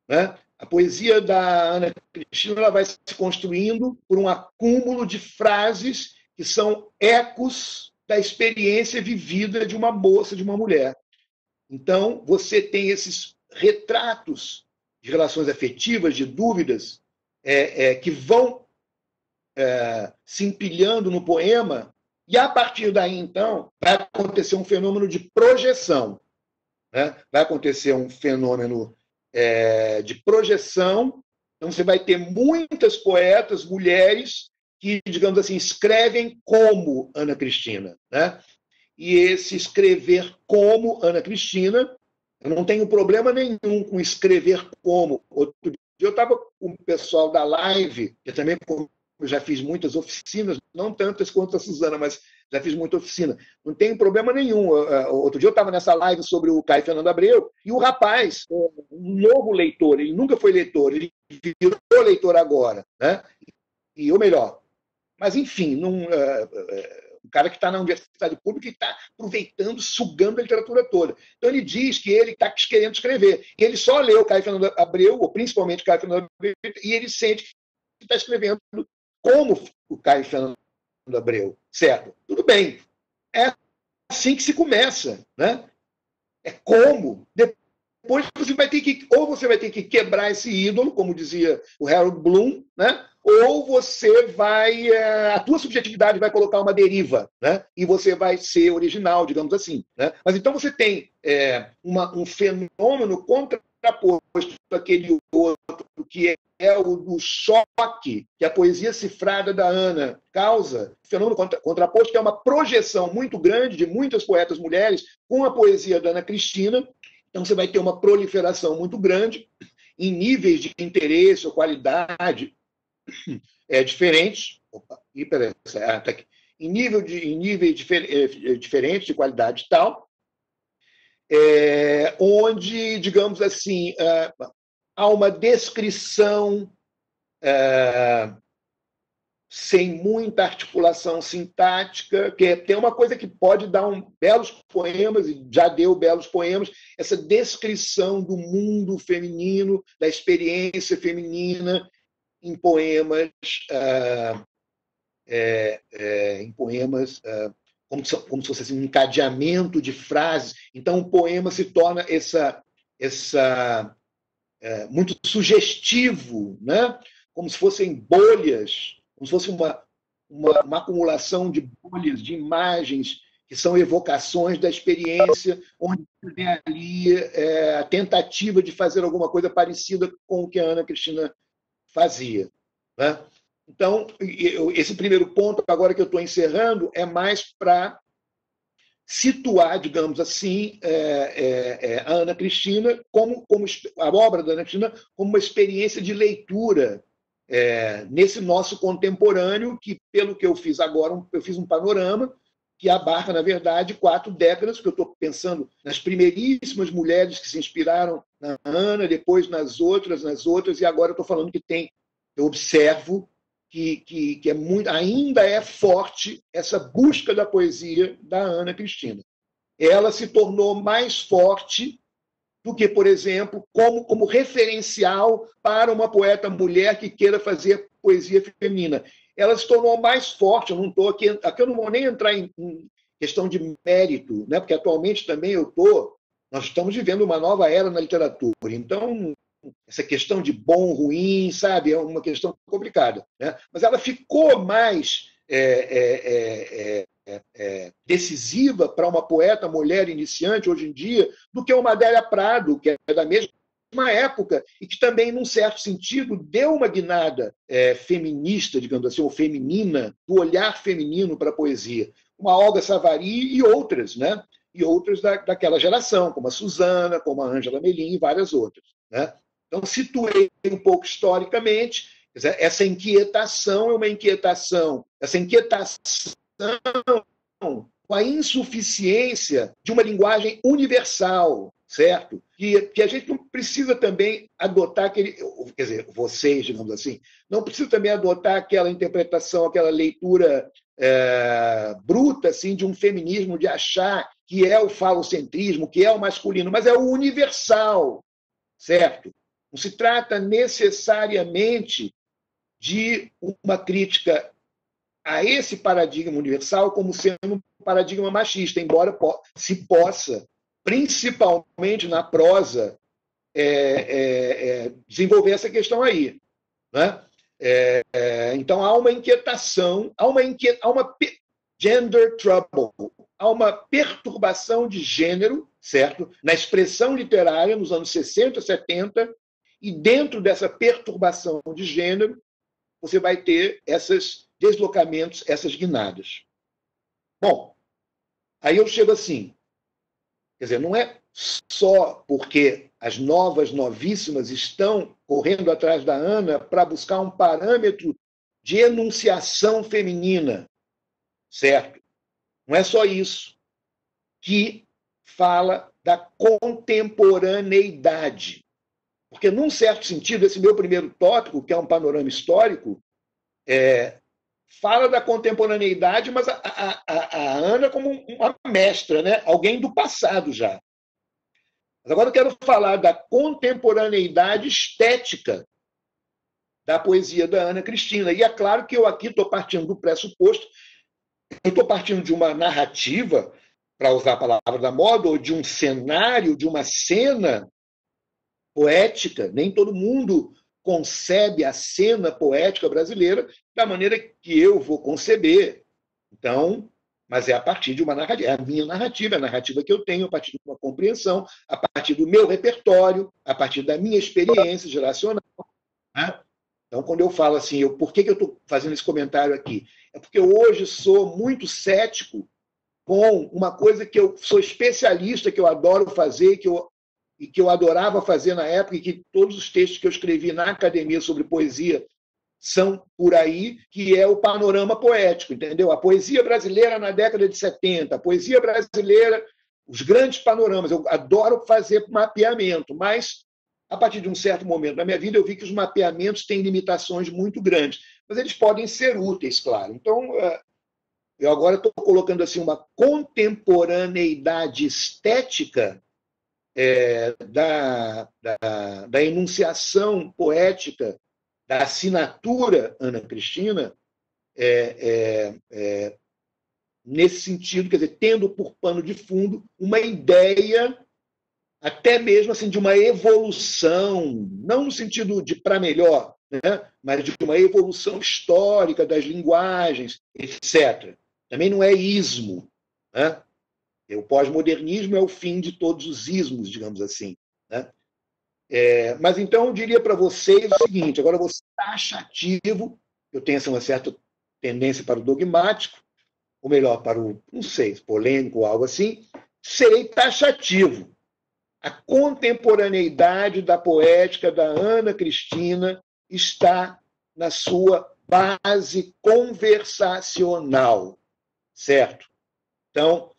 né? A poesia da Ana Cristina ela vai se construindo por um acúmulo de frases que são ecos da experiência vivida de uma moça, de uma mulher. Então, você tem esses retratos de relações afetivas, de dúvidas, que vão se empilhando no poema, e a partir daí, então, vai acontecer um fenômeno de projeção, né? Vai acontecer um fenômeno de projeção. Então, você vai ter muitas poetas, mulheres, que, digamos assim, escrevem como Ana Cristina, né? E esse escrever como Ana Cristina, eu não tenho problema nenhum com escrever como. Outro dia eu estava com o pessoal da live, que também, como eu já fiz muitas oficinas, não tantas quanto a Suzana, mas já fiz muita oficina. Não tem problema nenhum. Outro dia eu estava nessa live sobre o Caio Fernando Abreu, e o rapaz, um novo leitor, ele nunca foi leitor, ele virou leitor agora, né? E ou melhor. Mas, enfim, um cara que está na universidade pública e está aproveitando, sugando a literatura toda. Então, ele diz que ele está querendo escrever. E ele só leu Caio Fernando Abreu, ou principalmente Caio Fernando Abreu, e ele sente que está escrevendo como o Caio Fernando Abreu. Certo? Tudo bem. É assim que se começa. Né? É como. Depois você vai ter que, ou você vai ter que quebrar esse ídolo, como dizia o Harold Bloom, né? Ou você vai, a tua subjetividade vai colocar uma deriva, né? E você vai ser original, digamos assim. Né? Mas então você tem um fenômeno contraposto àquele outro, que é o do choque que a poesia cifrada da Ana causa, fenômeno contraposto, que é uma projeção muito grande de muitas poetas mulheres com a poesia da Ana Cristina. Então você vai ter uma proliferação muito grande em níveis de interesse ou qualidade diferentes. Opa, tá aqui. Em níveis diferentes de qualidade e tal, onde, digamos assim, há uma descrição sem muita articulação sintática, que tem uma coisa que pode dar belos poemas, e já deu belos poemas, essa descrição do mundo feminino, da experiência feminina em poemas, como se fosse assim, um encadeamento de frases. Então, o poema se torna muito sugestivo, né? Como se fossem bolhas, como se fosse uma acumulação de bolhas, de imagens, que são evocações da experiência, onde tem ali a tentativa de fazer alguma coisa parecida com o que a Ana Cristina fazia. Né? Então, esse primeiro ponto, agora que eu estou encerrando, é mais para situar, digamos assim, a Ana Cristina, como a obra da Ana Cristina, como uma experiência de leitura nesse nosso contemporâneo, que, pelo que eu fiz agora, eu fiz um panorama que abarca, na verdade, 4 décadas, porque eu estou pensando nas primeiríssimas mulheres que se inspiraram na Ana, depois nas outras, e agora eu estou falando que eu observo que ainda é forte essa busca da poesia da Ana Cristina. Ela se tornou mais forte do que, por exemplo, como referencial para uma poeta mulher que queira fazer poesia feminina. Ela se tornou mais forte. Eu não estou aqui eu não vou nem entrar em questão de mérito, né? Porque atualmente também nós estamos vivendo uma nova era na literatura. Então, essa questão de bom, ruim, sabe, é uma questão complicada. Né? Mas ela ficou mais decisiva para uma poeta mulher iniciante hoje em dia do que uma Adélia Prado, que é da mesma época e que também, num certo sentido, deu uma guinada feminista, digamos assim, ou feminina, do olhar feminino para a poesia. Uma Olga Savary e outras, né? E outras daquela geração, como a Susana, como a Ângela Melin e várias outras. Né? Então, situei um pouco historicamente, essa inquietação é uma inquietação, com a insuficiência de uma linguagem universal, certo? Que a gente não precisa também adotar vocês, digamos assim, não precisa também adotar aquela interpretação, aquela leitura bruta assim, de um feminismo, de achar que é o falocentrismo, que é o masculino, mas é o universal, certo? Não se trata necessariamente de uma crítica a esse paradigma universal como sendo um paradigma machista, embora se possa, principalmente na prosa, desenvolver essa questão aí. Né? Então, há uma inquietação, há uma gender trouble, há uma perturbação de gênero, certo? Na expressão literária, nos anos 60, 70, e dentro dessa perturbação de gênero, você vai ter esses deslocamentos, essas guinadas. Bom, aí eu chego assim, quer dizer, não é só porque as novíssimas estão correndo atrás da Ana para buscar um parâmetro de enunciação feminina, certo? Não é só isso, que fala da contemporaneidade. Porque, num certo sentido, esse meu primeiro tópico, que é um panorama histórico, fala da contemporaneidade, mas a Ana como uma mestra, né? Alguém do passado já. Mas agora eu quero falar da contemporaneidade estética da poesia da Ana Cristina. E é claro que eu aqui estou partindo do pressuposto, eu estou partindo de uma narrativa, para usar a palavra da moda, ou de um cenário, de uma cena poética. Nem todo mundo concebe a cena poética brasileira da maneira que eu vou conceber. Então, mas é a partir de uma narrativa, é a minha narrativa, é a narrativa que eu tenho, a partir de uma compreensão, a partir do meu repertório, a partir da minha experiência geracional. Né? Então, quando eu falo assim, por que eu estou fazendo esse comentário aqui? É porque eu hoje sou muito cético com uma coisa que eu sou especialista, que eu adoro fazer, e que eu adorava fazer na época, e que todos os textos que eu escrevi na academia sobre poesia são por aí, que é o panorama poético, entendeu? A poesia brasileira na década de 70, a poesia brasileira, os grandes panoramas. Eu adoro fazer mapeamento, mas a partir de um certo momento da minha vida eu vi que os mapeamentos têm limitações muito grandes, mas eles podem ser úteis, claro. Então, eu agora estou colocando assim uma contemporaneidade estética da enunciação poética, da assinatura Ana Cristina, nesse sentido, quer dizer, tendo por pano de fundo uma ideia até mesmo assim de uma evolução, não no sentido de para melhor, né? Mas de uma evolução histórica das linguagens, etc. Também não é ismo, né? O pós-modernismo é o fim de todos os ismos, digamos assim, né? Mas então eu diria para vocês o seguinte: agora você taxativo, eu tenho assim, uma certa tendência para o dogmático, ou melhor, para o, não sei, polêmico ou algo assim, serei taxativo. A contemporaneidade da poética da Ana Cristina está na sua base conversacional, certo? Então,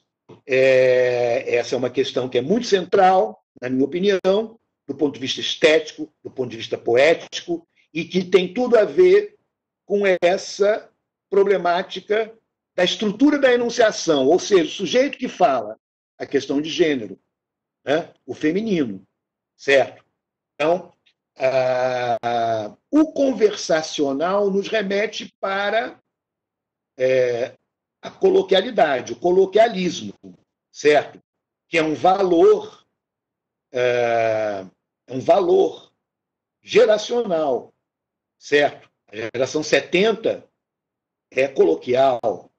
essa é uma questão que é muito central, na minha opinião, do ponto de vista estético, do ponto de vista poético, e que tem tudo a ver com essa problemática da estrutura da enunciação, ou seja, o sujeito que fala a questão de gênero, né? O feminino, certo? Então, o conversacional nos remete para a coloquialidade, o coloquialismo, certo? Que é um valor geracional, certo? A geração 70 é coloquial,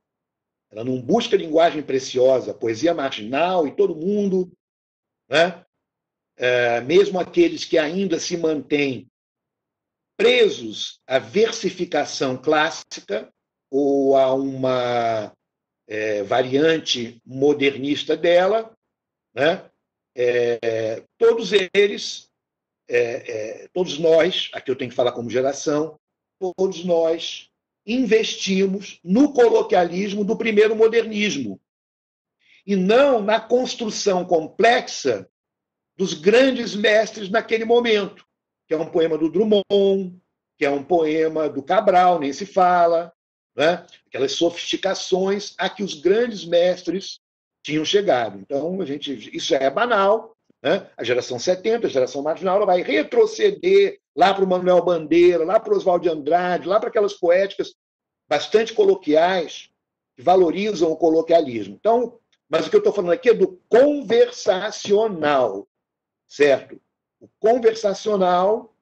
ela não busca linguagem preciosa, poesia marginal, e todo mundo, né? Mesmo aqueles que ainda se mantêm presos à versificação clássica ou a uma variante modernista dela, né? Todos eles, todos nós, aqui eu tenho que falar como geração, todos nós investimos no coloquialismo do primeiro modernismo e não na construção complexa dos grandes mestres naquele momento, que é um poema do Drummond, que é um poema do Cabral, nem se fala, né? Aquelas sofisticações a que os grandes mestres tinham chegado. Então, isso já é banal, né? A geração 70, a geração marginal, ela vai retroceder lá para o Manuel Bandeira, lá para o Oswald de Andrade, lá para aquelas poéticas bastante coloquiais, que valorizam o coloquialismo. Então, mas o que eu estou falando aqui é do conversacional, certo? O conversacional,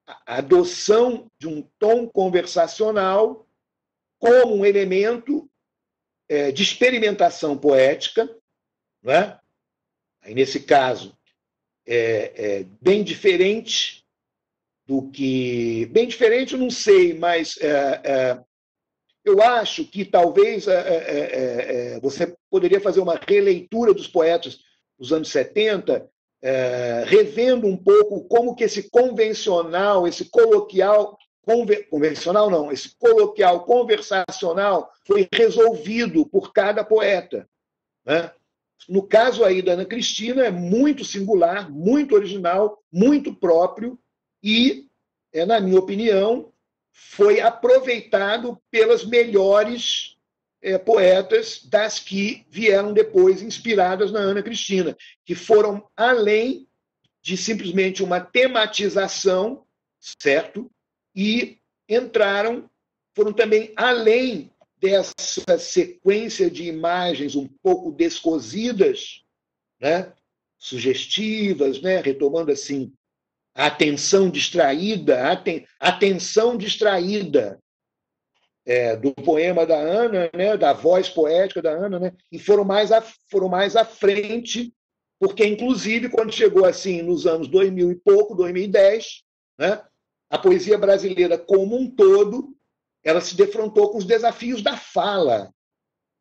a adoção de um tom conversacional como um elemento de experimentação poética, não é? Aí, nesse caso, bem diferente do que... Bem diferente, eu não sei, mas eu acho que talvez você poderia fazer uma releitura dos poetas dos anos 70, revendo um pouco como que esse convencional, esse convencional não, esse coloquial conversacional foi resolvido por cada poeta, né? No caso aí da Ana Cristina, é muito singular, muito original, muito próprio e, na minha opinião, foi aproveitado pelas melhores poetas das que vieram depois, inspiradas na Ana Cristina, que foram além de simplesmente uma tematização, certo? E foram também além dessa sequência de imagens um pouco descosidas, né? Sugestivas, né? Retomando assim a atenção distraída, atenção distraída do poema da Ana, né? Da voz poética da Ana, né? E foram mais à frente, porque inclusive quando chegou assim nos anos 2000 e pouco, 2010, né? A poesia brasileira como um todo, ela se defrontou com os desafios da fala,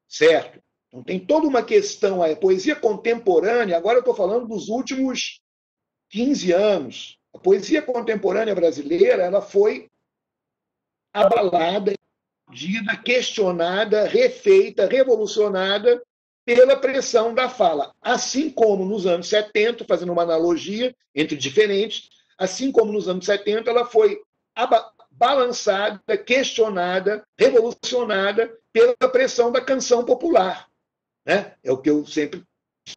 certo? Então tem toda uma questão, a poesia contemporânea, agora eu estou falando dos últimos 15 anos, a poesia contemporânea brasileira, ela foi abalada, questionada, refeita, revolucionada pela pressão da fala. Assim como nos anos 70, fazendo uma analogia entre diferentes, assim como nos anos 70, ela foi balançada, questionada, revolucionada pela pressão da canção popular, né? É o que eu sempre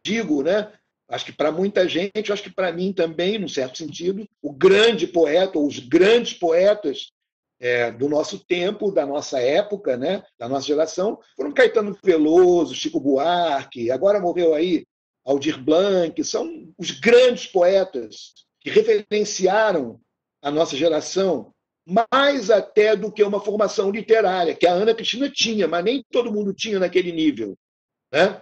digo, né? Acho que para muita gente, acho que para mim também, num certo sentido, o grande poeta, ou os grandes poetas do nosso tempo, da nossa época, né? Da nossa geração, foram Caetano Veloso, Chico Buarque, agora morreu aí Aldir Blanc, são os grandes poetas que referenciaram a nossa geração mais até do que uma formação literária, que a Ana Cristina tinha, mas nem todo mundo tinha naquele nível, né?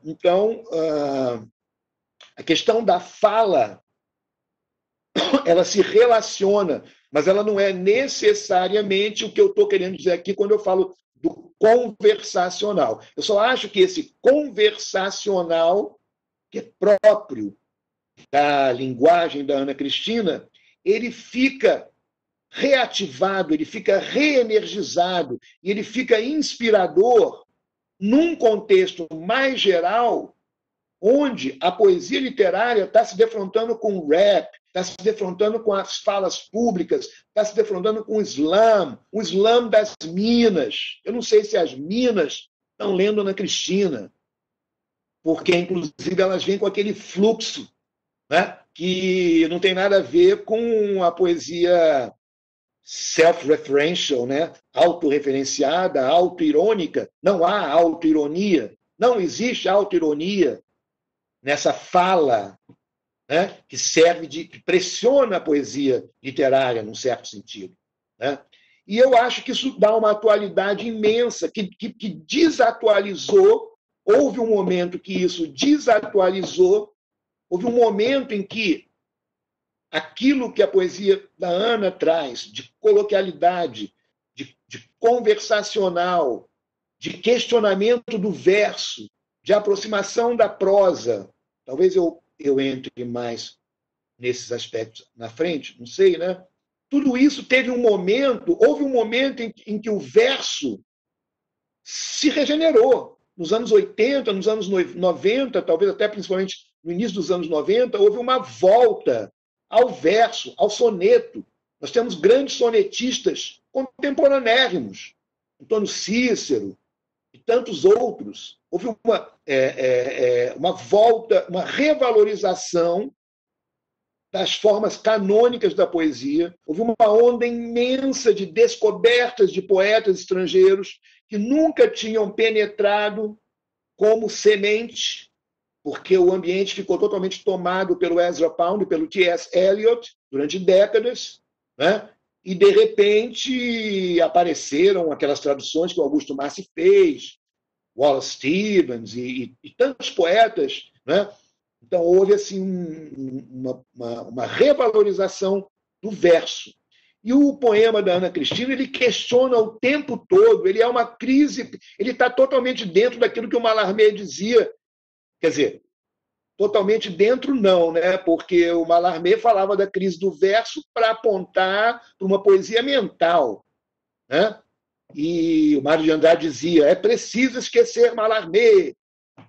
Então, a questão da fala, ela se relaciona, mas ela não é necessariamente o que eu estou querendo dizer aqui quando eu falo do conversacional. Eu só acho que esse conversacional, que é próprio da linguagem da Ana Cristina, ele fica reativado, ele fica reenergizado e ele fica inspirador num contexto mais geral, onde a poesia literária está se defrontando com o rap, está se defrontando com as falas públicas, está se defrontando com o Slam das Minas. Eu não sei se as Minas estão lendo Ana Cristina, porque, inclusive, elas vêm com aquele fluxo, né, que não tem nada a ver com a poesia self-referential, né, autorreferenciada, autoirônica. Não há autoironia, não existe autoironia nessa fala, né, que pressiona a poesia literária, num certo sentido, né? E eu acho que isso dá uma atualidade imensa, que desatualizou. Houve um momento que isso desatualizou, houve um momento em que aquilo que a poesia da Ana traz, de coloquialidade, de conversacional, de questionamento do verso, de aproximação da prosa, talvez eu entre mais nesses aspectos na frente, não sei, né? Tudo isso houve um momento em que o verso se regenerou. Nos anos 80, nos anos 90, talvez até principalmente no início dos anos 90, houve uma volta ao verso, ao soneto. Nós temos grandes sonetistas contemporanérrimos, Antônio Cícero e tantos outros. Houve uma volta, uma revalorização das formas canônicas da poesia. Houve uma onda imensa de descobertas de poetas estrangeiros que nunca tinham penetrado como semente, porque o ambiente ficou totalmente tomado pelo Ezra Pound e pelo T.S. Eliot durante décadas, né? E, de repente, apareceram aquelas traduções que o Augusto Massi fez, Wallace Stevens e tantos poetas, né? Então, houve assim, uma revalorização do verso. E o poema da Ana Cristina, ele questiona o tempo todo, ele é uma crise, ele está totalmente dentro daquilo que o Mallarmé dizia. Quer dizer, totalmente dentro, não, né? Porque o Mallarmé falava da crise do verso para apontar para uma poesia mental, né? E o Mário de Andrade dizia: é preciso esquecer Mallarmé,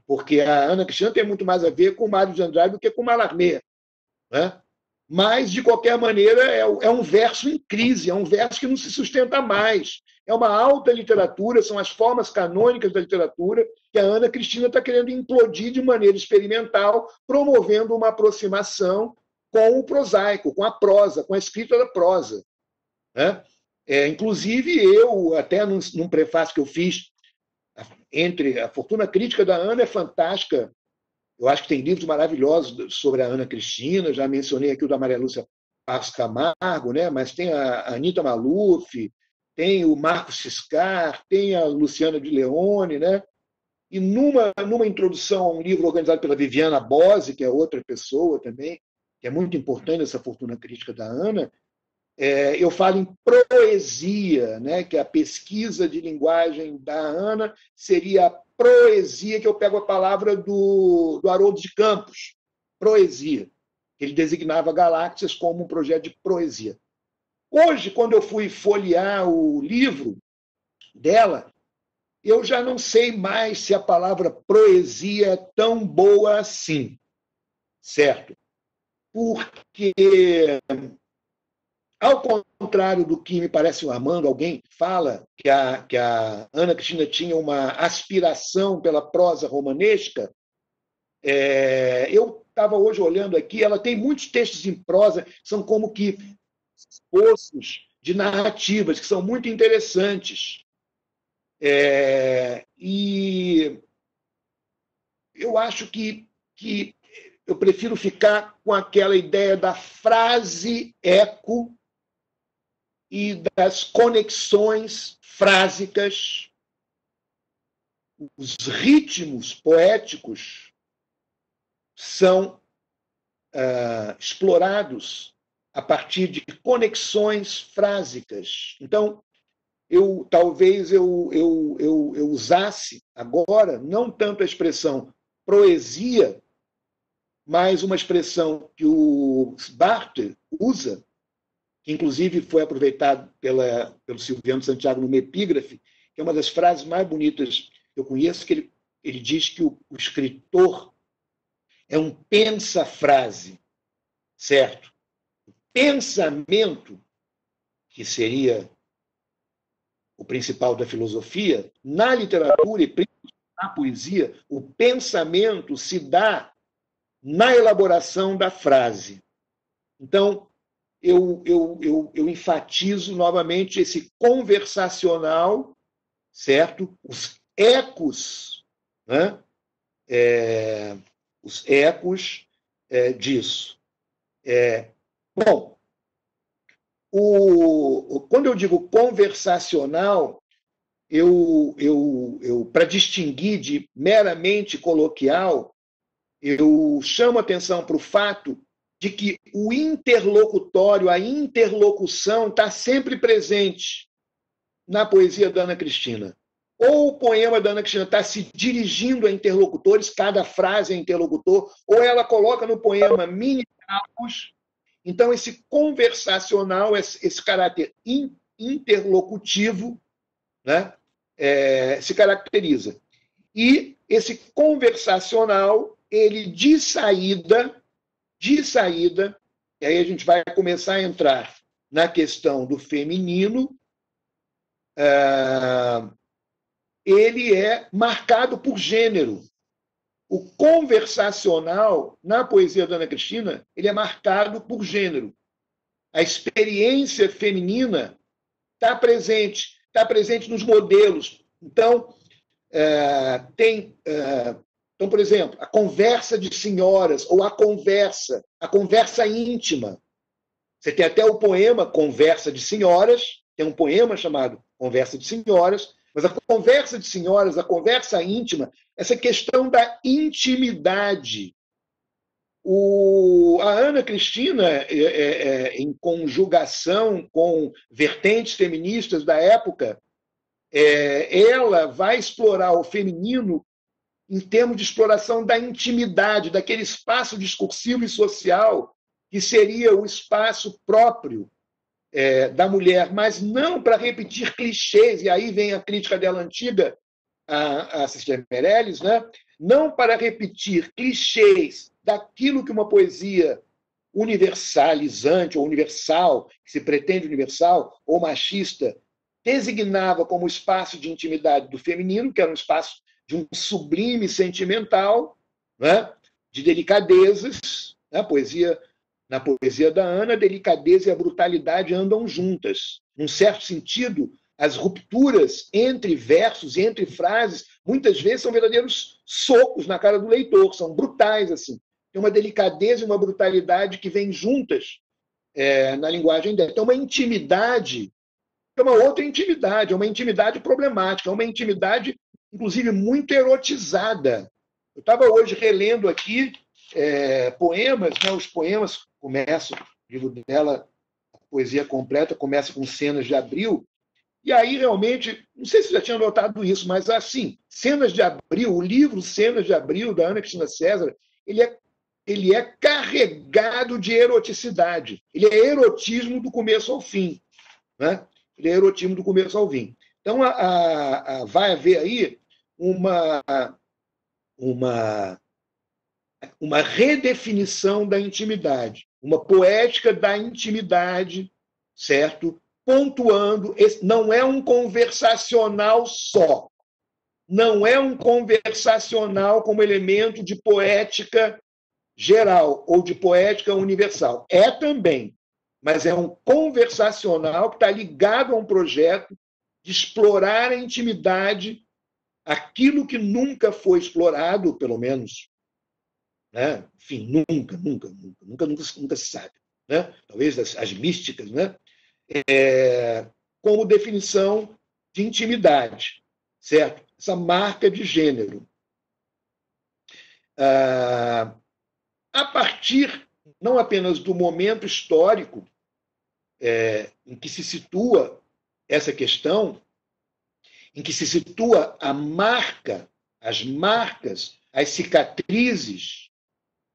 porque a Ana Cristina tem muito mais a ver com o Mário de Andrade do que com o Mallarmé, né? Mas, de qualquer maneira, é um verso em crise, é um verso que não se sustenta mais. É uma alta literatura, são as formas canônicas da literatura que a Ana Cristina está querendo implodir de maneira experimental, promovendo uma aproximação com o prosaico, com a prosa, com a escrita da prosa, né? Inclusive, eu, até num prefácio que eu fiz, entre a fortuna crítica da Ana é fantástica. Eu acho que tem livros maravilhosos sobre a Ana Cristina, já mencionei aqui o da Maria Lúcia Passos Camargo, né? Mas tem a Anita Maluf, tem o Marcos Ciscar, tem a Luciana de Leone, né? E numa introdução a um livro organizado pela Viviana Bose, que é outra pessoa também, que é muito importante nessa fortuna crítica da Ana, eu falo em proesia, né? Que a pesquisa de linguagem da Ana seria a proesia, que eu pego a palavra do Haroldo de Campos, proesia. Ele designava Galáxias como um projeto de proesia. Hoje, quando eu fui folhear o livro dela, eu já não sei mais se a palavra proesia é tão boa assim, certo? Porque, ao contrário do que me parece o Armando, alguém fala que a Ana Cristina tinha uma aspiração pela prosa romanesca, eu estava hoje olhando aqui, ela tem muitos textos em prosa, são como que esboços de narrativas, que são muito interessantes. E eu acho que eu prefiro ficar com aquela ideia da frase eco e das conexões frásicas, os ritmos poéticos são explorados a partir de conexões frásicas. Então, talvez eu usasse agora não tanto a expressão proesia, mas uma expressão que o Barthes usa, que inclusive foi aproveitado pelo Silviano Santiago no Epígrafe, que é uma das frases mais bonitas que eu conheço, que ele diz que o escritor é um pensa-frase, certo? Pensamento, que seria o principal da filosofia, na literatura e na poesia, o pensamento se dá na elaboração da frase. Então, eu enfatizo novamente esse conversacional, certo? Os ecos, né? Os ecos disso. Bom, quando eu digo conversacional, para distinguir de meramente coloquial, eu chamo atenção para o fato de que o interlocutório, a interlocução está sempre presente na poesia da Ana Cristina. Ou o poema da Ana Cristina está se dirigindo a interlocutores, cada frase é interlocutor, ou ela coloca no poema mini-capos. Então, esse conversacional, esse caráter interlocutivo, né, se caracteriza. E esse conversacional, ele de saída, e aí a gente vai começar a entrar na questão do feminino, ele é marcado por gênero. O conversacional, na poesia da Ana Cristina, ele é marcado por gênero. A experiência feminina está presente nos modelos. Então, então, por exemplo, a conversa de senhoras, ou a conversa íntima. Você tem até o poema Conversa de Senhoras, tem um poema chamado Conversa de Senhoras, mas a conversa de senhoras, a conversa íntima, essa questão da intimidade. A Ana Cristina, em conjugação com vertentes feministas da época, ela vai explorar o feminino em termos de exploração da intimidade, daquele espaço discursivo e social que seria o espaço próprio da mulher, mas não para repetir clichês, e aí vem a crítica dela antiga, a Cecília Meirelles, né? Não para repetir clichês daquilo que uma poesia universalizante ou universal, que se pretende universal ou machista, designava como espaço de intimidade do feminino, que era um espaço de um sublime sentimental, né? De delicadezas, né? Na poesia da Ana, a delicadeza e a brutalidade andam juntas. Num certo sentido, as rupturas entre versos e entre frases, muitas vezes são verdadeiros socos na cara do leitor, são brutais, assim. Tem uma delicadeza e uma brutalidade que vêm juntas na linguagem dela. Então, uma intimidade, é uma outra intimidade, é uma intimidade problemática, é uma intimidade, inclusive, muito erotizada. Eu estava hoje relendo aqui poemas, né? Os poemas começam, o livro dela, a poesia completa, começa com Cenas de Abril, e aí realmente, não sei se já tinha notado isso, mas assim, Cenas de Abril, o livro Cenas de Abril, da Ana Cristina César, ele é carregado de eroticidade. Ele é erotismo do começo ao fim. Né? Ele é erotismo do começo ao fim. Então, vai haver aí uma redefinição da intimidade, uma poética da intimidade, certo? Pontuando, não é um conversacional só, não é um conversacional como elemento de poética geral ou de poética universal. É também, mas é um conversacional que está ligado a um projeto de explorar a intimidade, aquilo que nunca foi explorado, pelo menos, né? Enfim, nunca se sabe, né? Talvez as místicas, né? Como definição de intimidade, certo? Essa marca de gênero. A partir, não apenas do momento histórico em que se situa essa questão, em que se situa a marca, as marcas, as cicatrizes,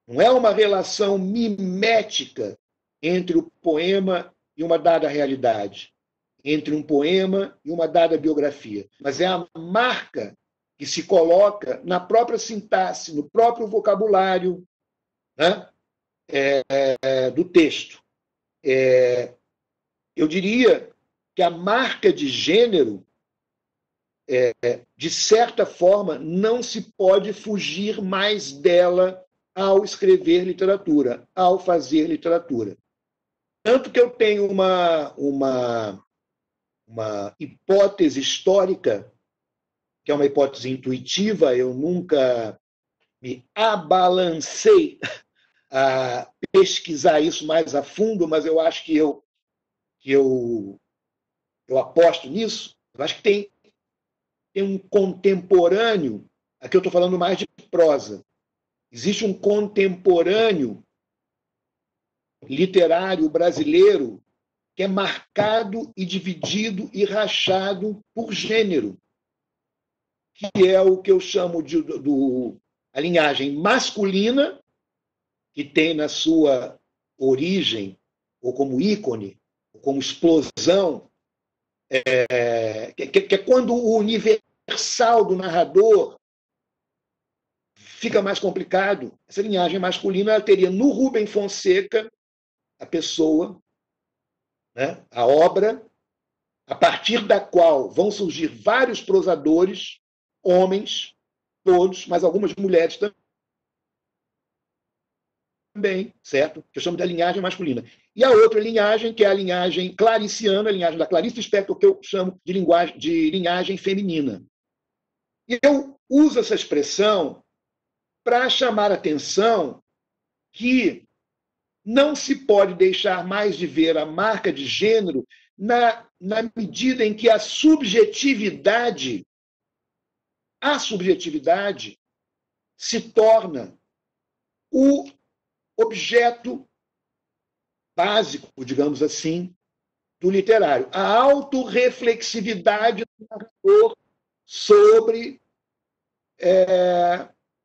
não é uma relação mimética entre o poema e uma dada realidade, entre um poema e uma dada biografia, mas é a marca que se coloca na própria sintaxe, no próprio vocabulário, né? Do texto. Eu diria que a marca de gênero, de certa forma, não se pode fugir mais dela ao escrever literatura, ao fazer literatura. Tanto que eu tenho uma hipótese histórica, que é uma hipótese intuitiva, eu nunca me abalancei a pesquisar isso mais a fundo, mas eu acho que eu aposto nisso. Eu acho que tem um contemporâneo, aqui eu estou falando mais de prosa, existe um contemporâneo literário brasileiro que é marcado e dividido e rachado por gênero, que é o que eu chamo de a linhagem masculina, que tem na sua origem, ou como ícone, ou como explosão, que é quando o universal do narrador fica mais complicado. Essa linhagem masculina ela teria no Rubem Fonseca a pessoa, né, a obra, a partir da qual vão surgir vários prosadores, homens, todos, mas algumas mulheres também, certo? Que eu chamo da linhagem masculina. E a outra linhagem, que é a linhagem clariciana, a linhagem da Clarice Lispector, que eu chamo de linhagem feminina. E eu uso essa expressão para chamar a atenção que não se pode deixar mais de ver a marca de gênero na medida em que a subjetividade se torna o objeto básico, digamos assim, do literário. A autorreflexividade do narrador sobre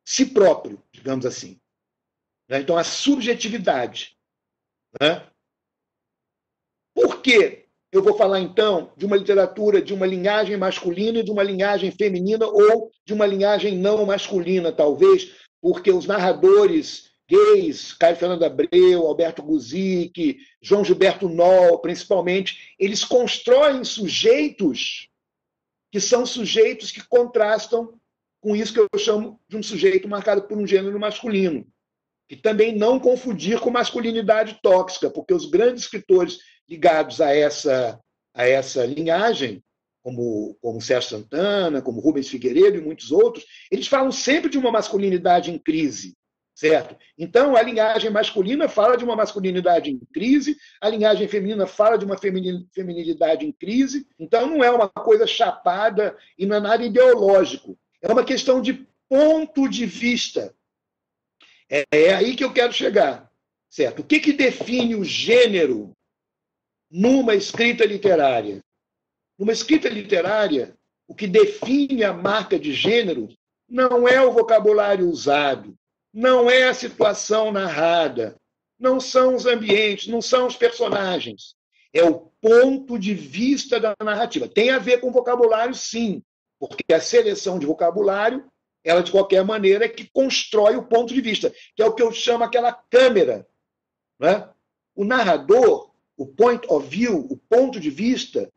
si próprio, digamos assim. Né? Então, a subjetividade. Né? Por quê? Eu vou falar, então, de uma literatura de uma linhagem masculina e de uma linhagem feminina, ou de uma linhagem não masculina, talvez, porque os narradores gays, Caio Fernando Abreu, Alberto Guzic, João Gilberto Noll, principalmente, eles constroem sujeitos que são sujeitos que contrastam com isso que eu chamo de um sujeito marcado por um gênero masculino. E também não confundir com masculinidade tóxica, porque os grandes escritores ligados a essa linhagem, como Sérgio Santana, como Rubens Figueiredo e muitos outros, eles falam sempre de uma masculinidade em crise, certo? Então, a linhagem masculina fala de uma masculinidade em crise, a linhagem feminina fala de uma feminilidade em crise, então não é uma coisa chapada e não é nada ideológico, é uma questão de ponto de vista. É aí que eu quero chegar, certo? O que define o gênero numa escrita literária? Numa escrita literária, o que define a marca de gênero não é o vocabulário usado, não é a situação narrada, não são os ambientes, não são os personagens. É o ponto de vista da narrativa. Tem a ver com vocabulário, sim, porque a seleção de vocabulário, ela, de qualquer maneira, é que constrói o ponto de vista, que é o que eu chamo aquela câmera. Né? O narrador, o point of view, o ponto de vista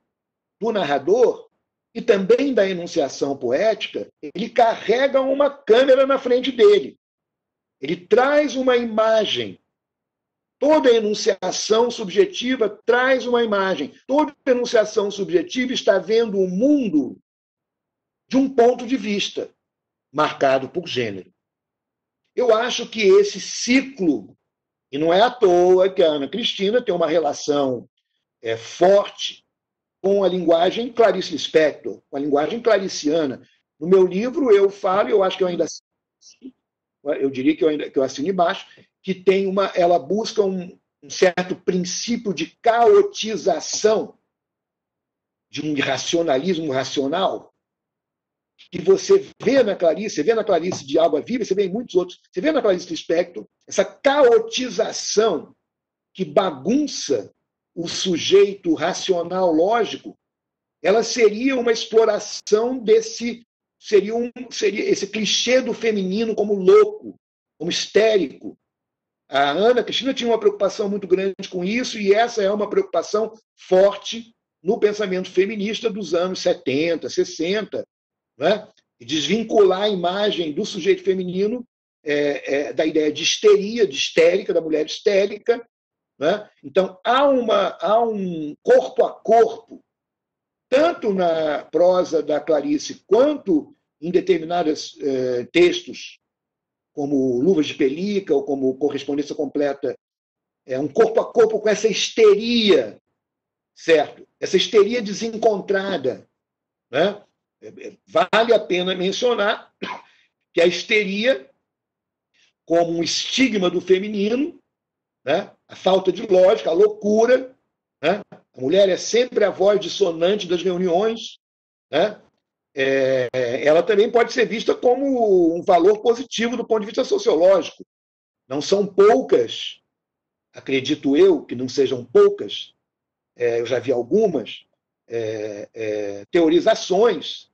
do narrador, e também da enunciação poética, ele carrega uma câmera na frente dele. Ele traz uma imagem. Toda enunciação subjetiva traz uma imagem. Toda enunciação subjetiva está vendo o mundo de um ponto de vista, marcado por gênero. Eu acho que esse ciclo, e não é à toa que a Ana Cristina tem uma relação forte com a linguagem Clarice Lispector, com a linguagem clariciana. No meu livro, eu falo, eu acho que eu ainda eu diria que eu assino embaixo, que ela busca um certo princípio de caotização, de um racionalismo racional, que você vê na Clarice, você vê na Clarice de Alba Viva, você vê em muitos outros, você vê na Clarice Lispector, essa caotização que bagunça o sujeito racional lógico, ela seria uma exploração seria esse clichê do feminino como louco, como histérico. A Ana Cristina tinha uma preocupação muito grande com isso, e essa é uma preocupação forte no pensamento feminista dos anos 70, 60, né? E desvincular a imagem do sujeito feminino da ideia de histeria, de histérica, da mulher histérica. Né? Então, há um corpo a corpo, tanto na prosa da Clarice quanto em determinados textos, como Luvas de Pelica ou como Correspondência Completa, um corpo a corpo com essa histeria, certo? Essa histeria desencontrada. Né? Vale a pena mencionar que a histeria, como um estigma do feminino, né? A falta de lógica, a loucura, né? A mulher é sempre a voz dissonante das reuniões, né? Ela também pode ser vista como um valor positivo do ponto de vista sociológico. Não são poucas, acredito eu, que não sejam poucas, eu já vi algumas, teorizações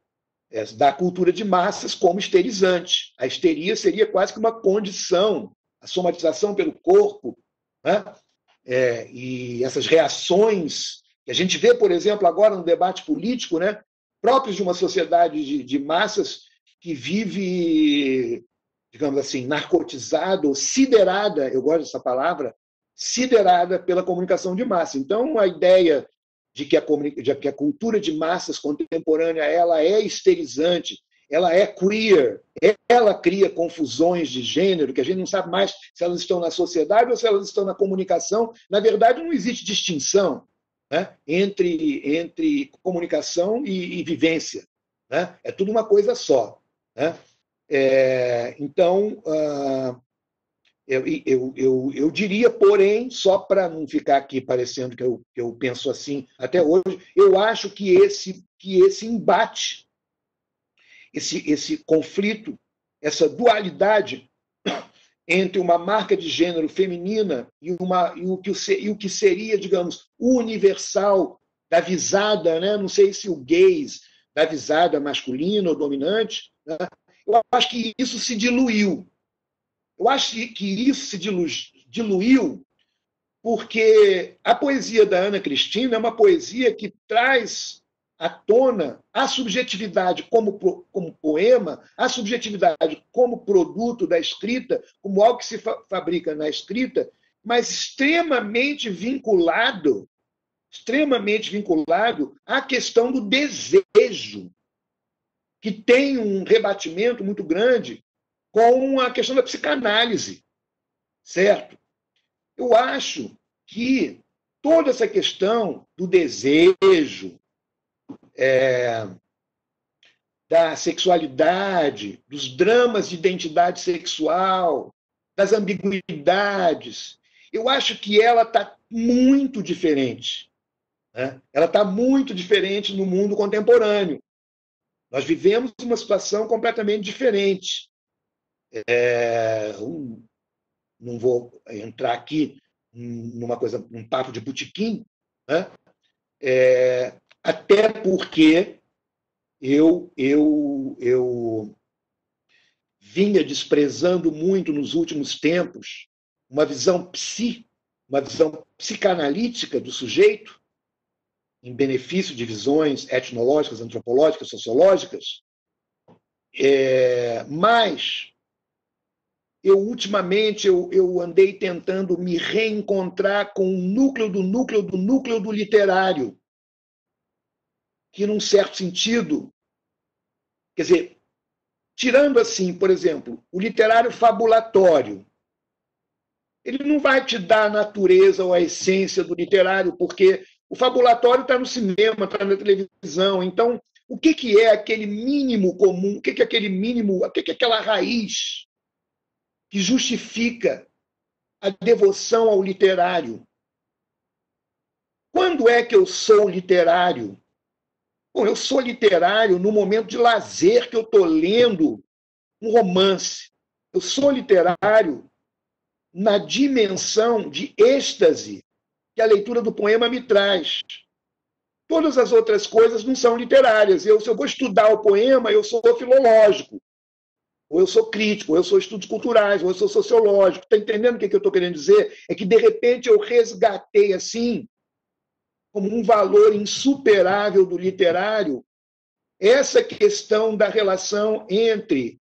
da cultura de massas como histerizante. A histeria seria quase que uma condição, a somatização pelo corpo, né? E essas reações que a gente vê, por exemplo, agora no debate político, né, próprios de uma sociedade de massas que vive, digamos assim, narcotizada ou siderada, eu gosto dessa palavra, siderada pela comunicação de massa. Então, a ideia de que a cultura de massas contemporânea ela é histerizante, ela é queer, ela cria confusões de gênero, que a gente não sabe mais se elas estão na sociedade ou se elas estão na comunicação. Na verdade, não existe distinção, né, entre comunicação e vivência. Né? É tudo uma coisa só. Né? Então, eu diria, porém, só para não ficar aqui parecendo que eu penso assim até hoje, eu acho que esse embate esse conflito, essa dualidade entre uma marca de gênero feminina e o que seria, digamos, o universal da visada, né? Não sei se o gaze da visada masculina ou dominante, né? Eu acho que isso se diluiu. Eu acho que isso se diluiu porque a poesia da Ana Cristina é uma poesia que traz à tona a subjetividade como poema, a subjetividade como produto da escrita, como algo que se fabrica na escrita, mas extremamente vinculado à questão do desejo, que tem um rebatimento muito grande com a questão da psicanálise, certo? Eu acho que toda essa questão do desejo, da sexualidade, dos dramas de identidade sexual, das ambiguidades, eu acho que ela está muito diferente. Né? Ela está muito diferente no mundo contemporâneo. Nós vivemos uma situação completamente diferente. Não vou entrar aqui num papo de botequim, né? Até porque eu vinha desprezando muito nos últimos tempos uma visão psicanalítica do sujeito, em benefício de visões etnológicas, antropológicas, sociológicas, mas ultimamente eu andei tentando me reencontrar com o núcleo do literário, que, num certo sentido, quer dizer, tirando assim, por exemplo, o literário fabulatório, ele não vai te dar a natureza ou a essência do literário, porque o fabulatório está no cinema, está na televisão. Então, o que é aquele mínimo comum? O que é aquele mínimo? O que é aquela raiz que justifica a devoção ao literário? Quando é que eu sou literário? Bom, eu sou literário no momento de lazer que eu estou lendo um romance. Eu sou literário na dimensão de êxtase que a leitura do poema me traz. Todas as outras coisas não são literárias. Se eu vou estudar o poema, eu sou filológico, ou eu sou crítico, ou eu sou estudos culturais, ou eu sou sociológico. Está entendendo o que eu estou querendo dizer? É que, de repente, eu resgatei, assim, como um valor insuperável do literário, essa questão da relação entre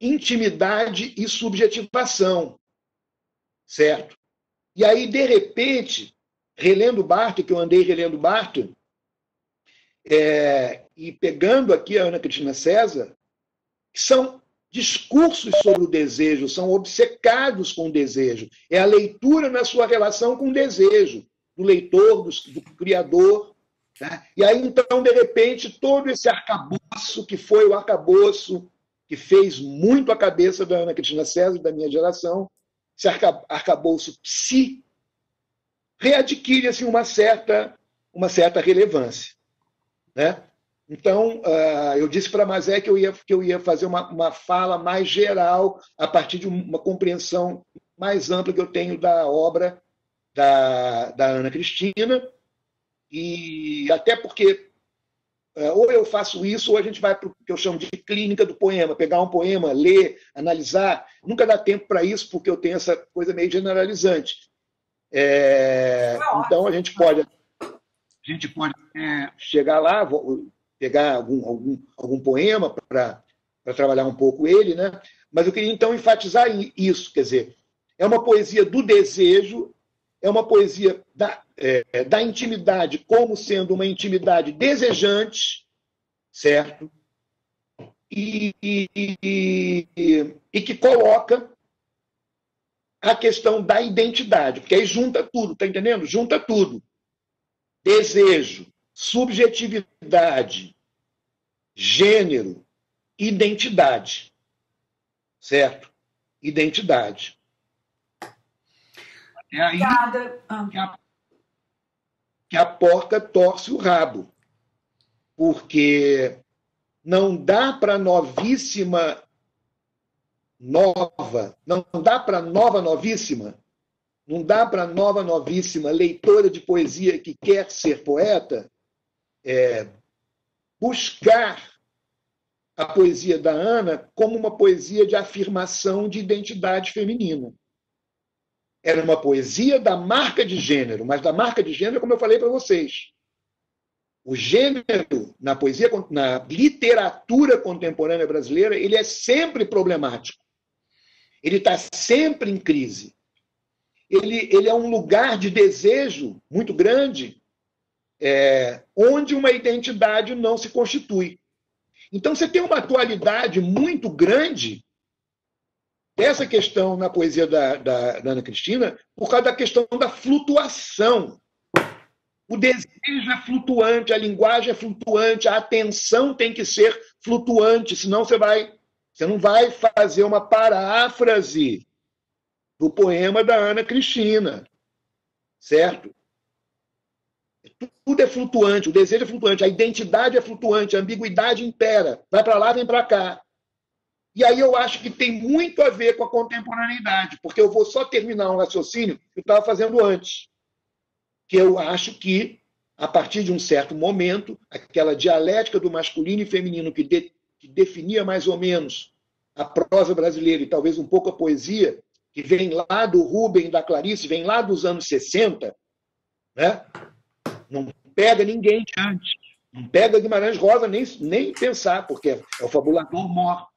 intimidade e subjetivação, certo? E aí, de repente, relendo Barthes, que eu andei relendo Barthes, e pegando aqui a Ana Cristina César, que são discursos sobre o desejo, são obcecados com o desejo. É a leitura na sua relação com o desejo, do leitor, do criador. Né? E aí, então, de repente, todo esse arcabouço, que foi o arcabouço que fez muito a cabeça da Ana Cristina César, da minha geração, esse arcabouço psi, readquire assim, uma certa relevância. Né? Então, eu disse para a Mazé que eu ia fazer uma fala mais geral, a partir de uma compreensão mais ampla que eu tenho da obra da Ana Cristina, e até porque ou eu faço isso, ou a gente vai para o que eu chamo de clínica do poema, pegar um poema, ler, analisar. Nunca dá tempo para isso, porque eu tenho essa coisa meio generalizante. Então, a gente pode chegar lá, pegar algum poema para trabalhar um pouco ele, né? Mas eu queria, então, enfatizar isso, quer dizer, é uma poesia do desejo, é uma poesia da intimidade como sendo uma intimidade desejante, certo? E que coloca a questão da identidade, porque aí junta tudo, tá entendendo? Junta tudo. Desejo, subjetividade, gênero, identidade, certo? Identidade. É aí que a porca torce o rabo, porque Não dá para novíssima nova, não dá para nova novíssima, não dá para nova novíssima leitora de poesia que quer ser poeta buscar a poesia da Ana como uma poesia de afirmação de identidade feminina. Era uma poesia da marca de gênero, mas da marca de gênero, como eu falei para vocês. O gênero na poesia, na literatura contemporânea brasileira, ele é sempre problemático. Ele está sempre em crise. Ele é um lugar de desejo muito grande, onde uma identidade não se constitui. Então, você tem uma atualidade muito grande dessa questão na poesia da Ana Cristina, por causa da questão da flutuação. O desejo é flutuante, a linguagem é flutuante, a atenção tem que ser flutuante, senão você não vai fazer uma paráfrase do poema da Ana Cristina, certo? Tudo é flutuante, o desejo é flutuante, a identidade é flutuante, a ambiguidade impera, vai para lá, vem para cá. E aí eu acho que tem muito a ver com a contemporaneidade, porque eu vou só terminar um raciocínio que eu estava fazendo antes, que eu acho que, a partir de um certo momento, aquela dialética do masculino e feminino que definia mais ou menos a prosa brasileira e talvez um pouco a poesia, que vem lá do Rubem e da Clarice, vem lá dos anos 60, né? Não pega ninguém de antes. Não pega Guimarães Rosa nem pensar, porque é o fabulador mor.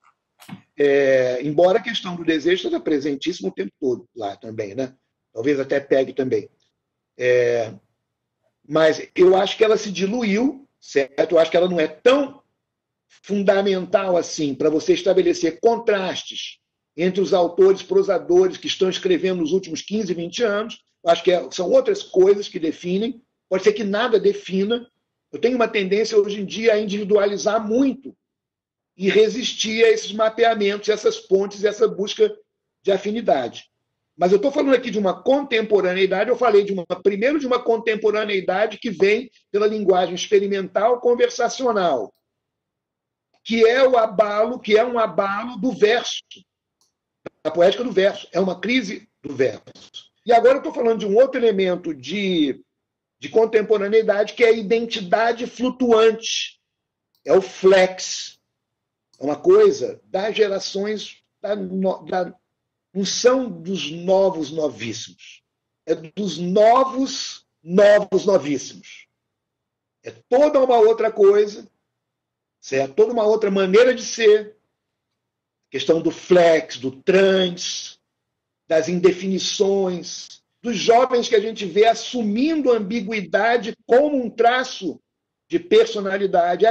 Embora a questão do desejo esteja presentíssima o tempo todo lá também, né? Talvez até pegue também. Mas eu acho que ela se diluiu, certo? Eu acho que ela não é tão fundamental assim para você estabelecer contrastes entre os autores, prosadores que estão escrevendo nos últimos 15, 20 anos. Eu acho que são outras coisas que definem. Pode ser que nada defina. Eu tenho uma tendência hoje em dia a individualizar muito e resistir a esses mapeamentos, essas pontes, essa busca de afinidade. Mas eu estou falando aqui de uma contemporaneidade, eu falei primeiro de uma contemporaneidade que vem pela linguagem experimental conversacional, que é um abalo do verso, da poética do verso, é uma crise do verso. E agora eu estou falando de um outro elemento de contemporaneidade, que é a identidade flutuante, é o flex, é uma coisa das gerações, não são dos novos novíssimos, é dos novos novíssimos. É toda uma outra coisa, certo? Toda uma outra maneira de ser, questão do flex, do trans, das indefinições, dos jovens que a gente vê assumindo a ambiguidade como um traço de personalidade.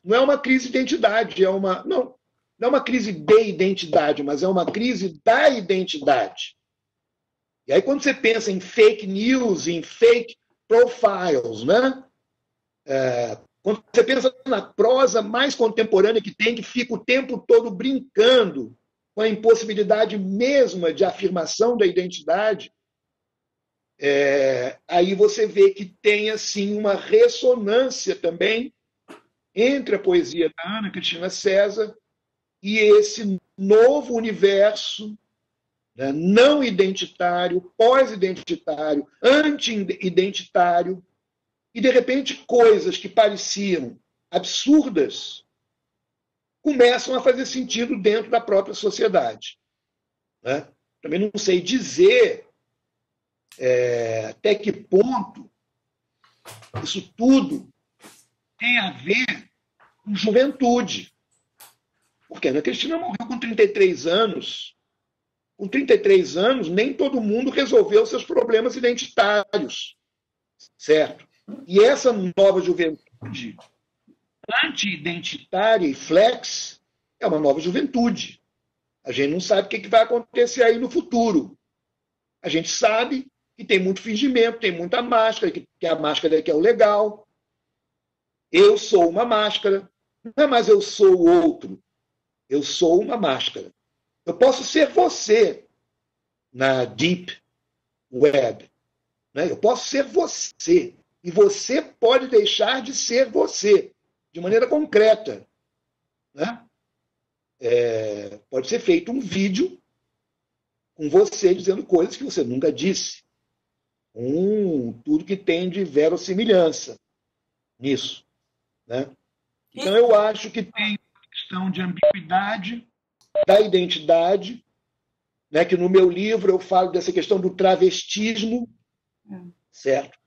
Não é uma crise de identidade, não é uma crise de identidade, mas é uma crise da identidade. E aí, quando você pensa em fake news, em fake profiles, né? Quando você pensa na prosa mais contemporânea que fica o tempo todo brincando com a impossibilidade mesma de afirmação da identidade, aí você vê que tem assim uma ressonância também entre a poesia da Ana Cristina César e esse novo universo, né, não identitário, pós-identitário, anti-identitário, e de repente coisas que pareciam absurdas começam a fazer sentido dentro da própria sociedade. Né? Também não sei dizer até que ponto isso tudo tem a ver com juventude. Porque a Ana Cristina morreu com 33 anos. Com 33 anos, nem todo mundo resolveu seus problemas identitários. Certo? E essa nova juventude anti-identitária e flex é uma nova juventude. A gente não sabe o que vai acontecer aí no futuro. A gente sabe que tem muito fingimento, tem muita máscara, que a máscara que é o legal. Eu sou uma máscara. Não é mais eu sou o outro. Eu sou uma máscara. Eu posso ser você na Deep Web. Né? Eu posso ser você. E você pode deixar de ser você. de maneira concreta. Né? Pode ser feito um vídeo com você dizendo coisas que você nunca disse. Tudo que tem de verossimilhança nisso. Né? Então, eu acho que tem uma questão de ambiguidade da identidade, né, que no meu livro eu falo dessa questão do travestismo, certo?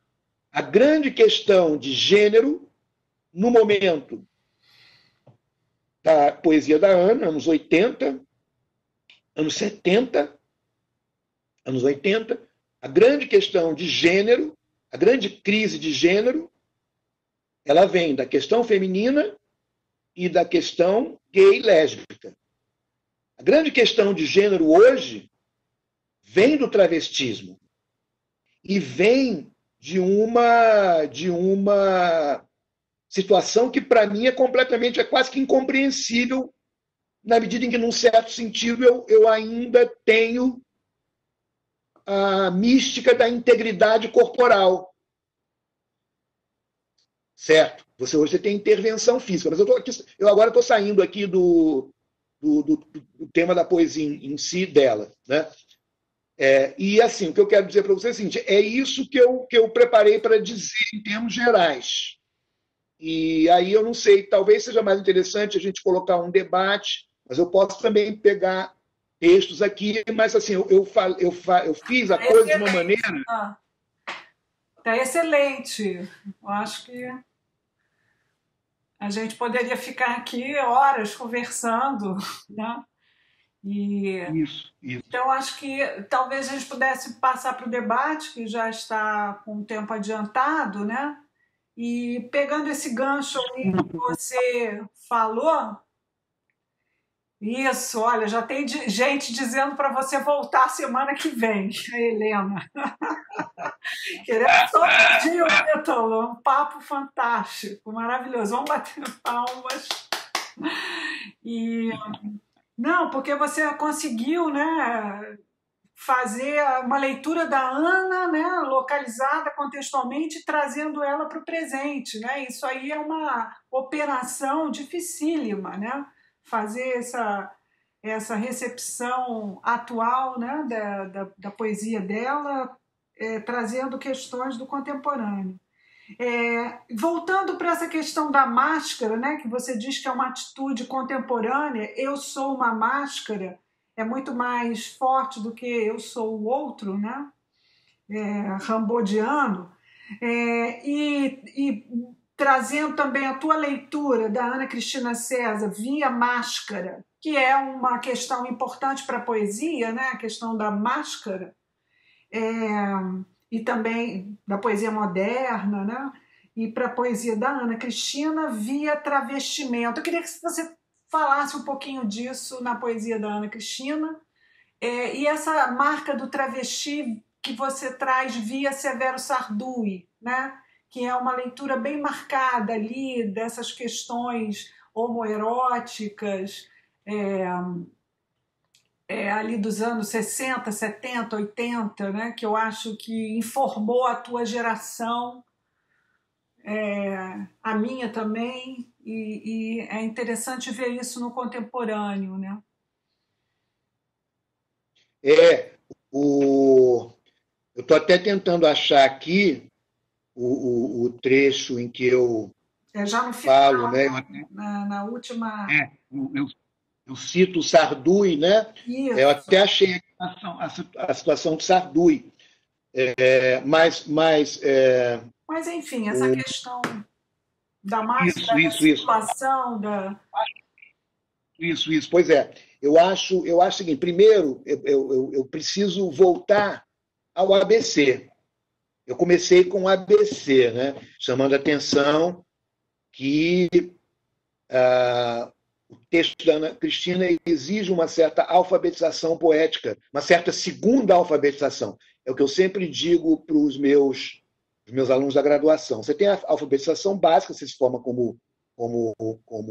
A grande questão de gênero, no momento da poesia da Ana, anos 80, anos 70, anos 80, a grande questão de gênero, a grande crise de gênero, ela vem da questão feminina e da questão gay lésbica. A grande questão de gênero hoje vem do travestismo e vem de uma situação que, para mim, é quase que incompreensível, na medida em que, num certo sentido, eu ainda tenho a mística da integridade corporal. Certo? Hoje você tem intervenção física, mas eu agora estou saindo aqui do tema da poesia em si dela. Né? E assim, o que eu quero dizer para você é o seguinte, é isso que eu preparei para dizer em termos gerais. E aí eu não sei, talvez seja mais interessante a gente colocar um debate, mas eu posso também pegar textos aqui, mas assim, eu fiz a coisa de uma maneira... Está excelente. Eu acho que a gente poderia ficar aqui horas conversando, né? Isso. Então, acho que talvez a gente pudesse passar para o debate, que já está com o tempo adiantado, né? E pegando esse gancho aí que você falou, isso, olha, já tem gente dizendo para você voltar semana que vem, a Helena. Queremos só pedir o Ítalo, um papo fantástico, maravilhoso. Vamos bater palmas. Não, porque você conseguiu, né, fazer uma leitura da Ana, né, localizada contextualmente, trazendo ela para o presente. Né? Isso aí é uma operação dificílima, né? Fazer essa recepção atual, né, da poesia dela, trazendo questões do contemporâneo. Voltando para essa questão da máscara, né, que você diz que é uma atitude contemporânea, eu sou uma máscara, é muito mais forte do que eu sou o outro, né? Rambodiano, e trazendo também a tua leitura da Ana Cristina César via máscara, que é uma questão importante para a poesia, né? A questão da máscara, e também da poesia moderna, né? E para a poesia da Ana Cristina via travestimento. Eu queria que você falasse um pouquinho disso na poesia da Ana Cristina, e essa marca do travesti que você traz via Severo Sarduy, né? Que é uma leitura bem marcada ali dessas questões homoeróticas, ali dos anos 60, 70, 80, né? Que eu acho que informou a tua geração, a minha também, e é interessante ver isso no contemporâneo, né? Eu estou até tentando achar aqui o trecho em que eu já no falo, final, né? na última... Eu cito o Sarduy, né? Isso. Eu até achei a situação de Sarduy. Mas, enfim, essa questão da máscara, da situação, da... Isso. Pois é. Eu acho o seguinte, primeiro, eu preciso voltar ao ABC. Eu comecei com o ABC, né? Chamando a atenção que o texto da Ana Cristina exige uma certa alfabetização poética, uma certa segunda alfabetização. É o que eu sempre digo para os meus alunos da graduação. Você tem a alfabetização básica, você se forma como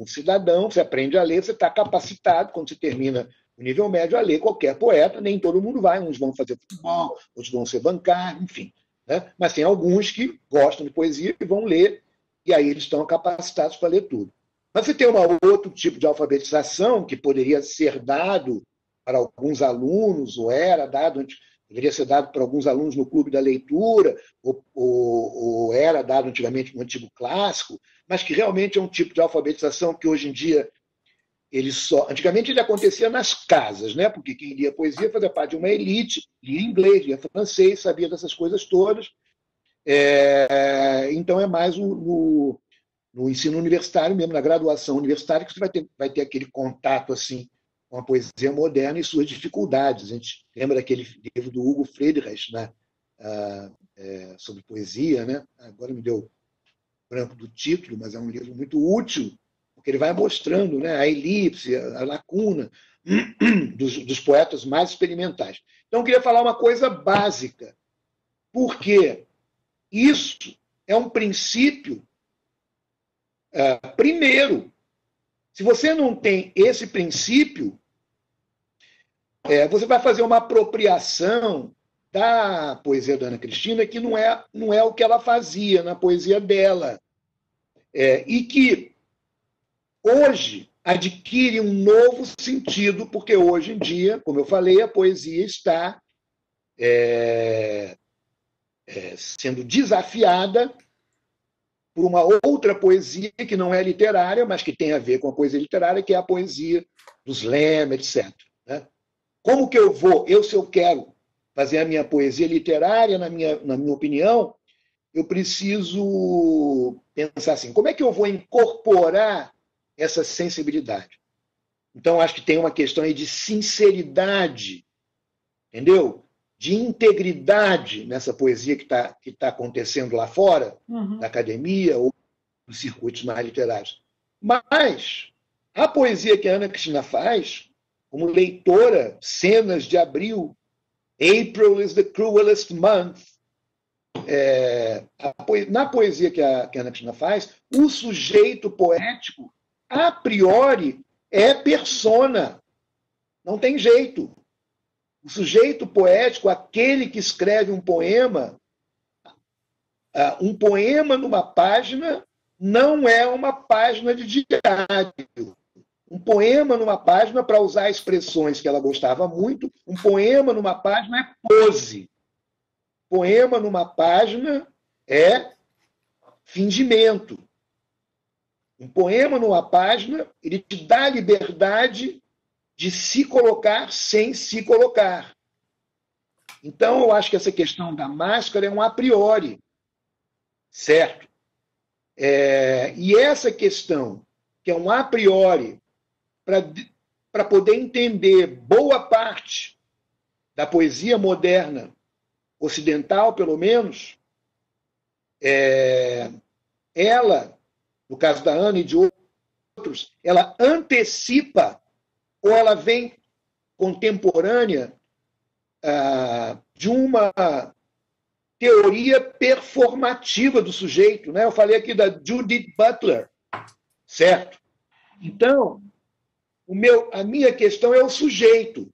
cidadão, você aprende a ler, você está capacitado, quando você termina o nível médio, a ler qualquer poeta. Nem todo mundo vai, uns vão fazer futebol, outros vão ser bancários, enfim. Né? Mas tem alguns que gostam de poesia e vão ler e aí eles estão capacitados para ler tudo. Mas você tem um outro tipo de alfabetização que poderia ser dado para alguns alunos, ou era dado, deveria ser dado para alguns alunos no clube da leitura, ou era dado antigamente no antigo clássico, mas que realmente é um tipo de alfabetização que hoje em dia antigamente ele acontecia nas casas, né? Porque quem lia poesia fazia parte de uma elite, lia inglês, lia francês, sabia dessas coisas todas. Então é mais no ensino universitário mesmo, na graduação universitária, que você vai ter aquele contato assim com a poesia moderna e suas dificuldades. A gente lembra daquele livro do Hugo Friedrich, né? Sobre poesia, né? Agora me deu branco do título, mas é um livro muito útil, porque ele vai mostrando, né, a elipse, a lacuna dos poetas mais experimentais. Então, eu queria falar uma coisa básica, porque isso é um princípio. Primeiro, se você não tem esse princípio, você vai fazer uma apropriação da poesia da Ana Cristina que não é o que ela fazia na poesia dela. E que hoje adquire um novo sentido, porque hoje em dia, como eu falei, a poesia está sendo desafiada por uma outra poesia que não é literária, mas que tem a ver com a poesia literária, que é a poesia dos Lema, etc. Né? Como que se eu quero fazer a minha poesia literária, na minha opinião, eu preciso pensar assim, como é que eu vou incorporar essa sensibilidade? Então, acho que tem uma questão aí de sinceridade, entendeu? De integridade nessa poesia que tá acontecendo lá fora, da academia ou dos circuitos mais literários. Mas a poesia que a Ana Cristina faz, como leitora, Cenas de Abril, April is the cruelest month, na poesia que a Ana Cristina faz, o sujeito poético, a priori, é persona. Não tem jeito. O sujeito poético, aquele que escreve um poema numa página não é uma página de diário. Um poema numa página, para usar expressões que ela gostava muito, um poema numa página é pose. Poema numa página é fingimento. Um poema numa página, ele te dá a liberdade de se colocar sem se colocar. Então, eu acho que essa questão da máscara é um a priori, certo? E essa questão, que é um a priori, para poder entender boa parte da poesia moderna, ocidental, pelo menos, ela, no caso da Ana e de outros, ela antecipa ou ela vem contemporânea de uma teoria performativa do sujeito. Né? Eu falei aqui da Judith Butler, certo? Então, a minha questão é o sujeito.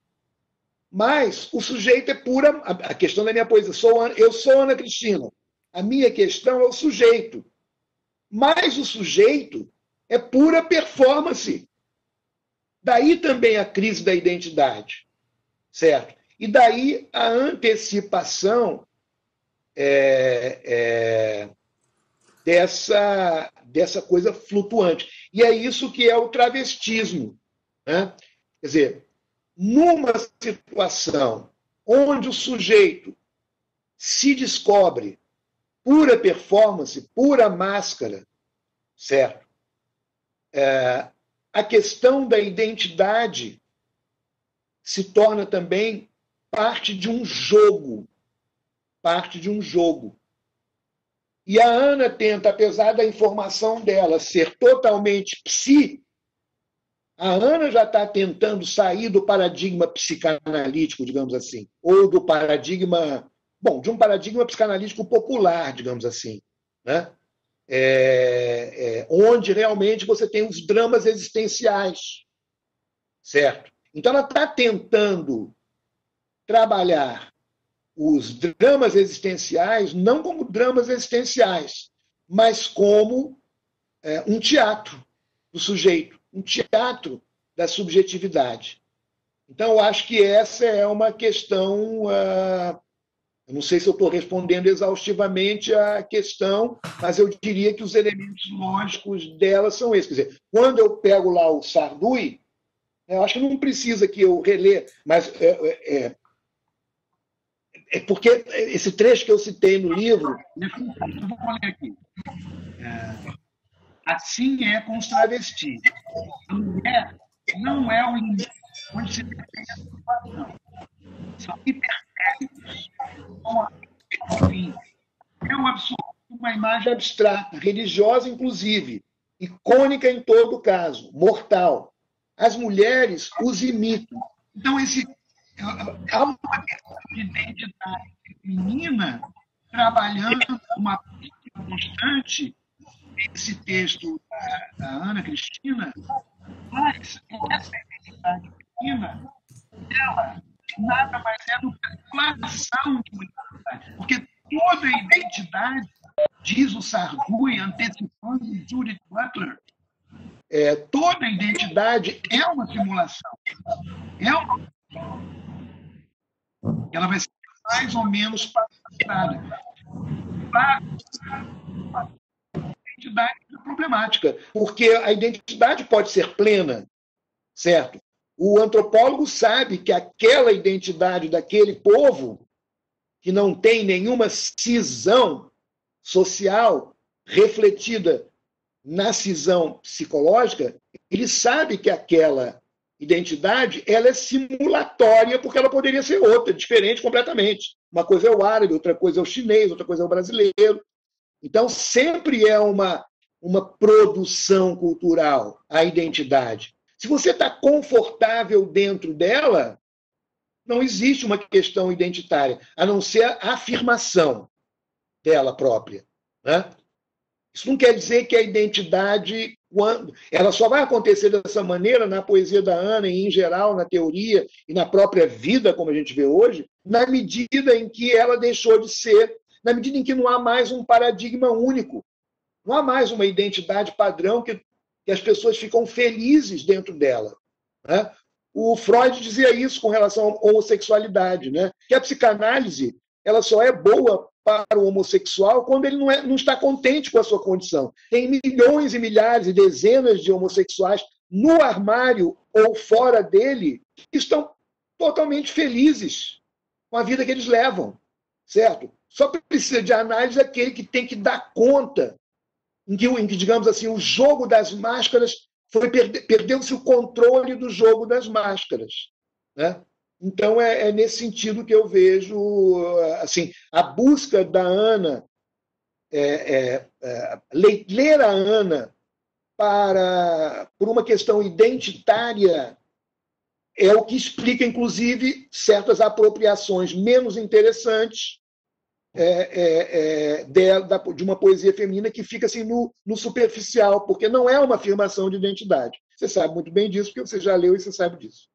Mas o sujeito é pura... A questão da minha poesia, eu sou Ana Cristina. A minha questão é o sujeito. Mas o sujeito é pura performance. Daí também a crise da identidade, certo? E daí a antecipação dessa coisa flutuante. E é isso que é o travestismo. Né? Quer dizer, numa situação onde o sujeito se descobre pura performance, pura máscara, certo? A questão da identidade se torna também parte de um jogo. Parte de um jogo. E a Ana tenta, apesar da informação dela ser totalmente a Ana já está tentando sair do paradigma psicanalítico, digamos assim, ou do paradigma, de um paradigma psicanalítico popular, digamos assim, né? Onde realmente você tem os dramas existenciais, certo? Então ela está tentando trabalhar os dramas existenciais não como dramas existenciais, mas como um teatro do sujeito, um teatro da subjetividade. Então, eu acho que essa é uma questão. Eu não sei se eu estou respondendo exaustivamente a questão, mas eu diria que os elementos lógicos dela são esses. Quer dizer, quando eu pego lá o Sarduy, eu acho que não precisa que eu releia, mas é porque esse trecho que eu citei no livro. Eu vou ler aqui. Assim é com os travestis. A mulher não é o limite onde se detém a situação. São hipertéricos. Enfim, é um absurdo, uma imagem abstrata, religiosa inclusive, icônica em todo caso, mortal. As mulheres os imitam. Então, há uma questão de identidade feminina trabalhando uma prática constante. Esse texto da Ana Cristina, mas essa identidade feminina, ela nada mais é do que a declaração de uma identidade. Porque toda identidade, diz o Sarduy, antecipando Judith Butler, toda identidade é uma simulação. Ela vai ser mais ou menos passada. A identidade é problemática, porque a identidade pode ser plena, certo? O antropólogo sabe que aquela identidade daquele povo, que não tem nenhuma cisão social refletida na cisão psicológica, ele sabe que aquela identidade ela é simulatória, porque ela poderia ser outra, diferente completamente. Uma coisa é o árabe, outra coisa é o chinês, outra coisa é o brasileiro. Então, sempre é uma produção cultural, a identidade. Se você está confortável dentro dela, não existe uma questão identitária, a não ser a afirmação dela própria. Né? Isso não quer dizer que a identidade, ela só vai acontecer dessa maneira na poesia da Ana e, em geral, na teoria e na própria vida, como a gente vê hoje, na medida em que ela deixou de ser, na medida em que não há mais um paradigma único, não há mais uma identidade padrão que as pessoas ficam felizes dentro dela. Né? O Freud dizia isso com relação à homossexualidade, né? Que a psicanálise ela só é boa para o homossexual quando ele não está contente com a sua condição. Tem milhões e milhares e dezenas de homossexuais no armário ou fora dele que estão totalmente felizes com a vida que eles levam, certo? Só precisa de análise aquele que tem que dar conta em que, digamos assim, o jogo das máscaras perdeu-se o controle do jogo das máscaras, né? Então é nesse sentido que eu vejo assim a busca da Ana, ler a Ana por uma questão identitária é o que explica, inclusive, certas apropriações menos interessantes de uma poesia feminina que fica assim no superficial, porque não é uma afirmação de identidade. Você sabe muito bem disso, porque você já leu e você sabe disso.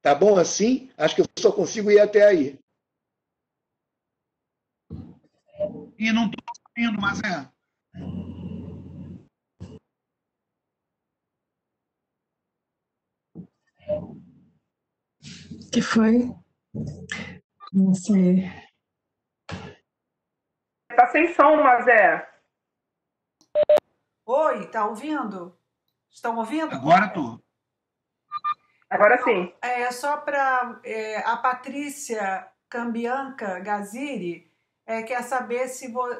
Tá bom assim? Acho que eu só consigo ir até aí. E não estou ouvindo, mas Que foi? Não sei. Tá sem som, Mazé. Oi, tá ouvindo? Estão ouvindo? Agora estou. Agora sim. Só para a Patrícia Cambianca Gaziri quer saber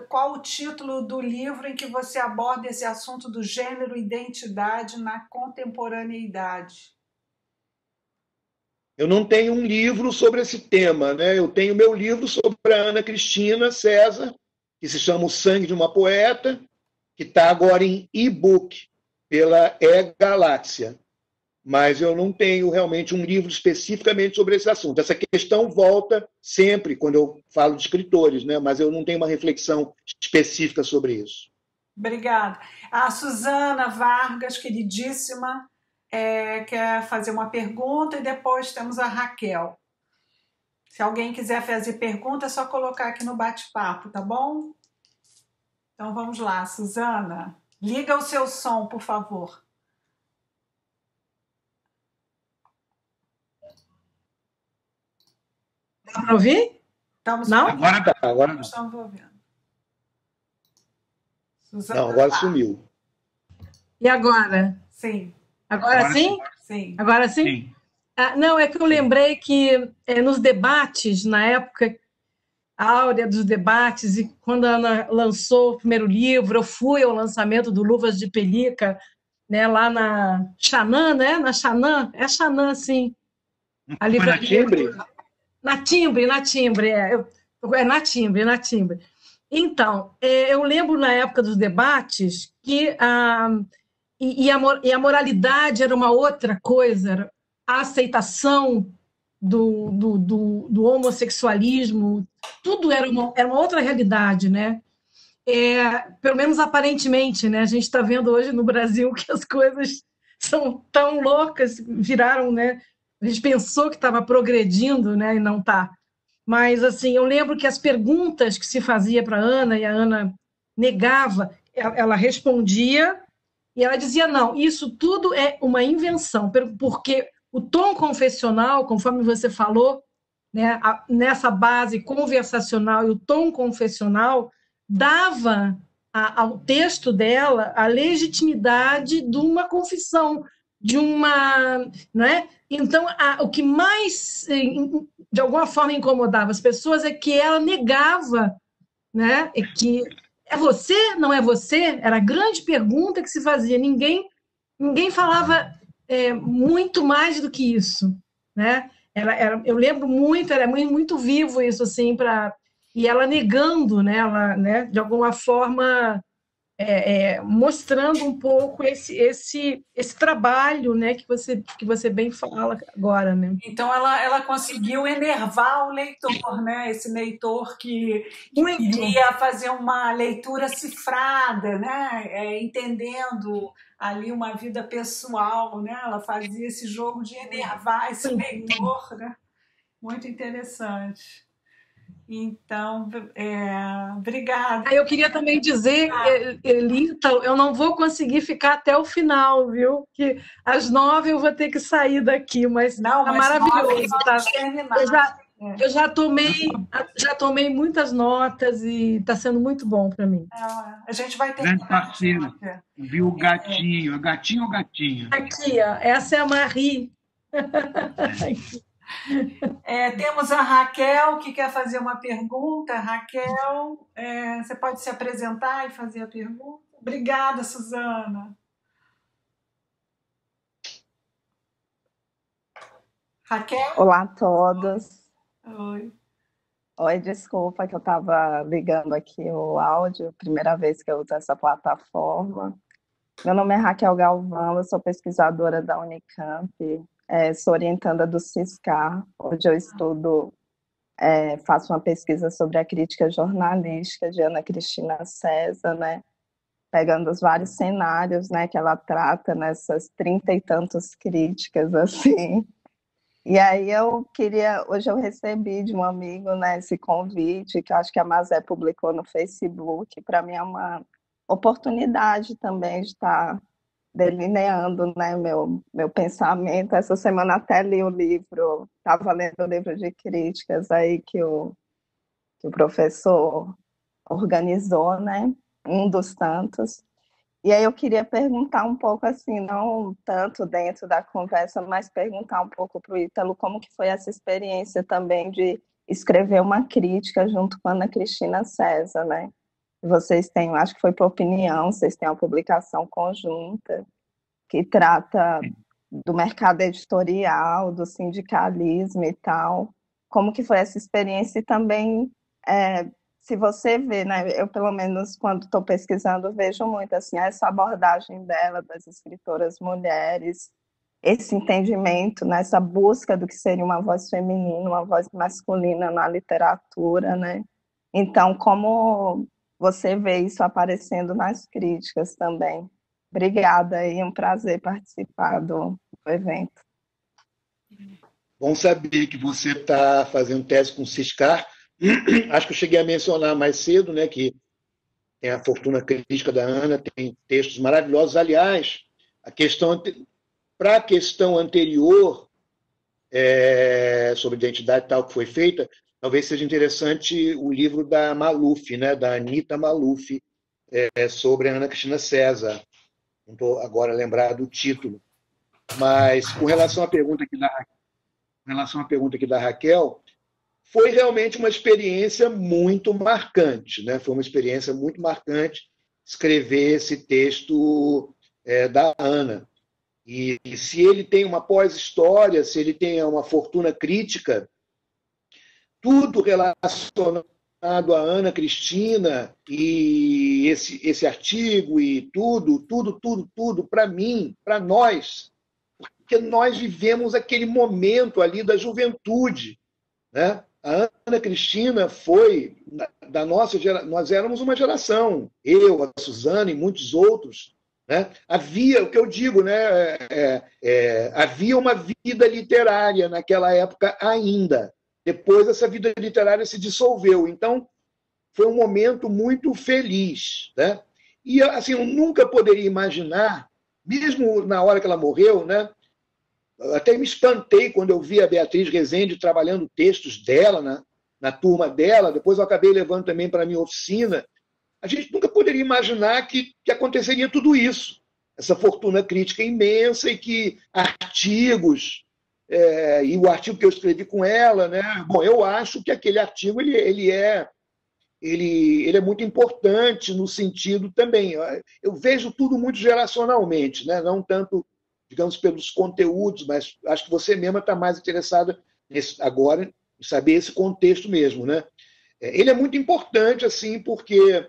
qual o título do livro em que você aborda esse assunto do gênero e identidade na contemporaneidade. Eu não tenho um livro sobre esse tema, né? Eu tenho meu livro sobre a Ana Cristina César, que se chama O Sangue de uma Poeta, que está agora em e-book pela E-Galáxia. Mas eu não tenho realmente um livro especificamente sobre esse assunto. Essa questão volta sempre quando eu falo de escritores, né? Mas eu não tenho uma reflexão específica sobre isso. Obrigada. A Suzana Vargas, queridíssima, quer fazer uma pergunta e depois temos a Raquel. Se alguém quiser fazer pergunta, é só colocar aqui no bate-papo, tá bom? Então vamos lá, Suzana. Liga o seu som, por favor. Dá para ouvir? Estamos Não? Agora tá, agora não. Estamos ouvindo. Não, Suzana, agora sumiu. E agora? sim, Agora sim? sim. Agora sim? Sim. Não, é que eu lembrei que nos debates, na época áurea dos debates, e quando a Ana lançou o primeiro livro, eu fui ao lançamento do Luvas de Pelica, né, lá na Xanã, né? Na Xanã, é Xanã, sim. A Foi na livraria. Timbre? Na Timbre, é na Timbre. Então, eu lembro na época dos debates que a moralidade era uma outra coisa, era a aceitação do homossexualismo, tudo era uma outra realidade, né? Pelo menos aparentemente, né? A gente está vendo hoje no Brasil que as coisas são tão loucas, viraram, né? A gente pensou que estava progredindo, né? E não está. Mas, assim, eu lembro que as perguntas que se fazia para a Ana, e a Ana negava, ela respondia e ela dizia, não, isso tudo é uma invenção, porque o tom confessional, conforme você falou, né, nessa base conversacional e o tom confessional, dava ao texto dela a legitimidade de uma confissão, de uma... Né? Então, o que mais, de alguma forma, incomodava as pessoas é que ela negava, né, que é você, não é você? Era a grande pergunta que se fazia. Ninguém falava muito mais do que isso, né? Eu lembro muito, era muito vivo isso, assim, e ela negando, né? Ela, né, de alguma forma, mostrando um pouco esse trabalho, né, que você bem fala agora, né? Então ela conseguiu enervar o leitor, né? Esse leitor que Muito. queria fazer uma leitura cifrada, né? Entendendo ali uma vida pessoal, né? Ela fazia esse jogo de enervar esse leitor, né? Muito interessante. Então, obrigada. Eu queria também dizer, Elita, eu não vou conseguir ficar até o final, viu? Que às 9 eu vou ter que sair daqui, mas Não, tá mas maravilhoso, tá? terminar. Eu já tomei muitas notas e está sendo muito bom para mim. A gente vai ter Grande parceira. Viu o gatinho? É gatinho ou gatinha? Aqui, ó, essa é a Marie. Temos a Raquel, que quer fazer uma pergunta. Raquel, você pode se apresentar e fazer a pergunta? Obrigada, Suzana. Raquel? Olá a todos. Oi. Oi, desculpa que eu estava ligando aqui o áudio, primeira vez que eu uso essa plataforma. Meu nome é Raquel Galvão, eu sou pesquisadora da Unicamp, sou orientanda do CISCAR. Hoje eu estudo, faço uma pesquisa sobre a crítica jornalística de Ana Cristina César, né? Pegando os vários cenários, né, que ela trata nessas 30 e tantas críticas, assim. E aí hoje eu recebi de um amigo, né, esse convite, que eu acho que a Mazé publicou no Facebook. Para mim é uma oportunidade também de estar delineando, né, meu pensamento. Essa semana até li o livro, estava lendo o livro de críticas aí que o professor organizou, né, um dos tantos. E aí eu queria perguntar um pouco, assim, não tanto dentro da conversa, mas perguntar um pouco para o Ítalo como que foi essa experiência também de escrever uma crítica junto com a Ana Cristina César, né? Vocês têm, acho que foi por opinião, vocês têm uma publicação conjunta que trata do mercado editorial, do sindicalismo e tal. Como que foi essa experiência e também... se você vê, né, eu pelo menos quando estou pesquisando vejo muito assim essa abordagem dela, das escritoras mulheres, esse entendimento, né, essa busca do que seria uma voz feminina, uma voz masculina na literatura, né? Então, como você vê isso aparecendo nas críticas também? Obrigada, e um prazer participar do evento. Bom saber que você está fazendo tese com Ciscar. Acho que eu cheguei a mencionar mais cedo, né, que tem a Fortuna Crítica da Ana, tem textos maravilhosos. Aliás, para a questão anterior sobre identidade tal que foi feita, talvez seja interessante o livro da Maluf, né, da Anita Maluf, sobre a Ana Cristina César. Não estou agora lembrado do título. Mas, com relação à pergunta aqui da Raquel, foi realmente uma experiência muito marcante, né? Foi uma experiência muito marcante escrever esse texto da Ana. E se ele tem uma pós-história, se ele tem uma fortuna crítica, tudo relacionado à Ana Cristina e esse artigo e tudo, para mim, para nós, porque nós vivemos aquele momento ali da juventude, né? A Ana Cristina foi da nossa geração, nós éramos uma geração, eu, a Suzana e muitos outros, né? Havia, o que eu digo, né? Havia uma vida literária naquela época ainda. Depois essa vida literária se dissolveu. Então, foi um momento muito feliz, né? E assim, eu nunca poderia imaginar, mesmo na hora que ela morreu, né? Até me espantei quando eu vi a Beatriz Rezende trabalhando textos dela na turma dela. Depois eu acabei levando também para a minha oficina. A gente nunca poderia imaginar que aconteceria tudo isso. Essa fortuna crítica imensa e que artigos, e o artigo que eu escrevi com ela, né? Bom, eu acho que aquele artigo ele é muito importante no sentido também. Eu vejo tudo muito geracionalmente, né? Não tanto, digamos, pelos conteúdos, mas acho que você mesma está mais interessada agora em saber esse contexto mesmo, né? Ele é muito importante, assim, porque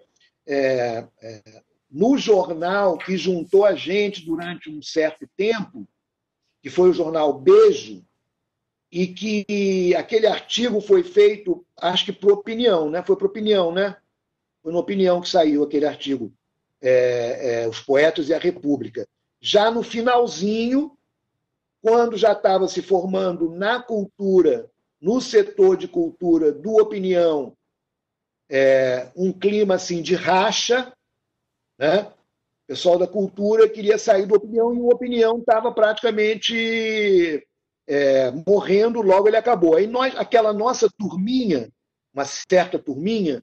no jornal que juntou a gente durante um certo tempo, que foi o jornal Beijo, e que aquele artigo foi feito, acho que por opinião, né? Foi por opinião, né? Foi na Opinião que saiu aquele artigo, Os Poetas e a República. Já no finalzinho, quando já estava se formando na cultura, no setor de cultura do Opinião, um clima assim de racha, né? O pessoal da cultura queria sair do Opinião e o Opinião estava praticamente morrendo, logo ele acabou. Aí aquela nossa turminha, uma certa turminha,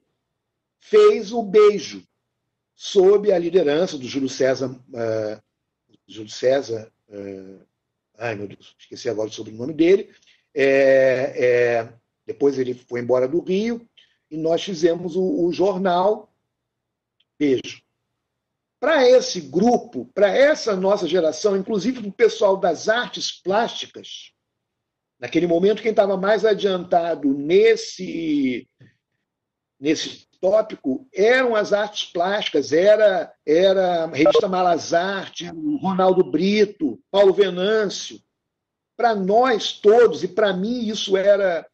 fez o Beijo, sob a liderança do Júlio César. Ai, meu Deus, esqueci agora o sobrenome dele. Depois ele foi embora do Rio e nós fizemos o jornal Beijo. Para esse grupo, para essa nossa geração, inclusive para o pessoal das artes plásticas, naquele momento quem estava mais adiantado nesse tópico eram as artes plásticas, era a revista Malazarte, o Ronaldo Brito, Paulo Venâncio. Para nós todos, e para mim isso era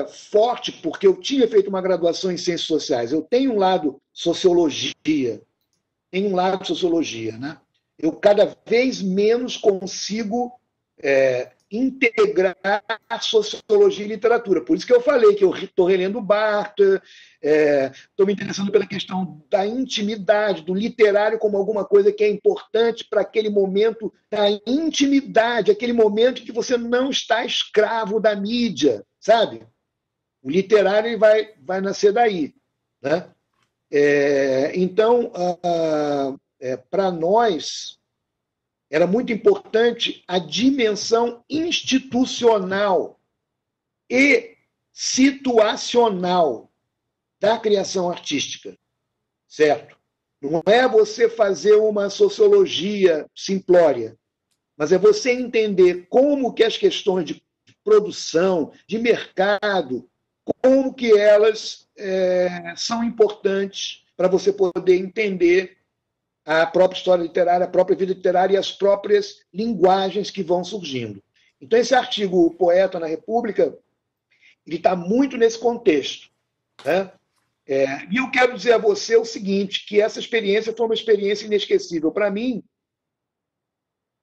forte, porque eu tinha feito uma graduação em Ciências Sociais. Eu tenho um lado sociologia, né? Eu cada vez menos consigo integrar sociologia e literatura. Por isso que eu falei que eu estou relendo Barthes, estou me interessando pela questão da intimidade, do literário como alguma coisa que é importante para aquele momento da intimidade, aquele momento em que você não está escravo da mídia, sabe? O literário ele vai nascer daí, né? Então, para nós, era muito importante a dimensão institucional e situacional da criação artística, certo? Não é você fazer uma sociologia simplória, mas é você entender como que as questões de produção, de mercado, como que elas são importantes para você poder entender a própria história literária, a própria vida literária e as próprias linguagens que vão surgindo. Então, esse artigo, O Poeta na República, ele está muito nesse contexto, né? E eu quero dizer a você o seguinte, que essa experiência foi uma experiência inesquecível para mim,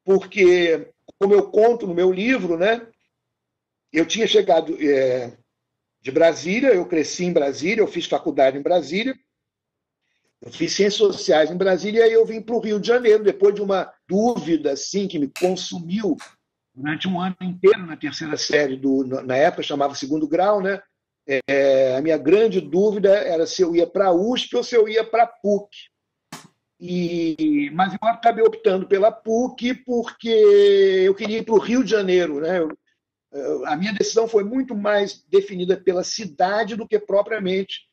porque, como eu conto no meu livro, né, eu tinha chegado de Brasília, eu cresci em Brasília, eu fiz faculdade em Brasília, eu fiz ciências sociais em Brasília, e aí eu vim para o Rio de Janeiro, depois de uma dúvida assim, que me consumiu durante um ano inteiro na terceira série, na época chamava segundo grau, né? A minha grande dúvida era se eu ia para a USP ou se eu ia para a PUC. Mas eu acabei optando pela PUC porque eu queria ir para o Rio de Janeiro, né? A minha decisão foi muito mais definida pela cidade do que propriamente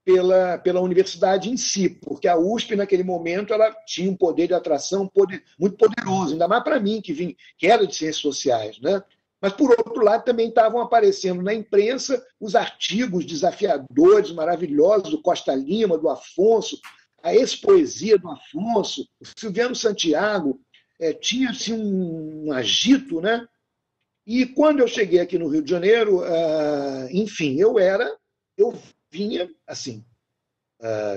pela universidade em si, porque a USP, naquele momento, ela tinha um poder de atração muito poderoso, ainda mais para mim, que era de ciências sociais, né? Mas, por outro lado, também estavam aparecendo na imprensa os artigos desafiadores, maravilhosos, do Costa Lima, do Afonso, a ex-poesia do Afonso, o Silviano Santiago, tinha assim, um agito, né? E quando eu cheguei aqui no Rio de Janeiro, enfim, eu vinha assim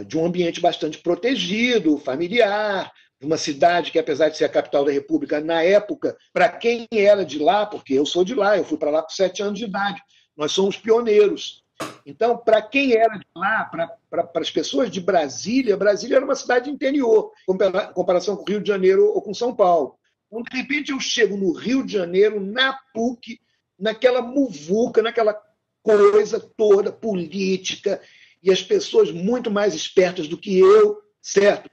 de um ambiente bastante protegido, familiar, de uma cidade que, apesar de ser a capital da República, na época, para quem era de lá, porque eu sou de lá, eu fui para lá com 7 anos de idade, nós somos pioneiros. Então, para quem era de lá, para as pessoas de Brasília, Brasília era uma cidade interior, em comparação com o Rio de Janeiro ou com São Paulo. Então, de repente, eu chego no Rio de Janeiro, na PUC, naquela muvuca, naquela coisa toda política, e as pessoas muito mais espertas do que eu, certo?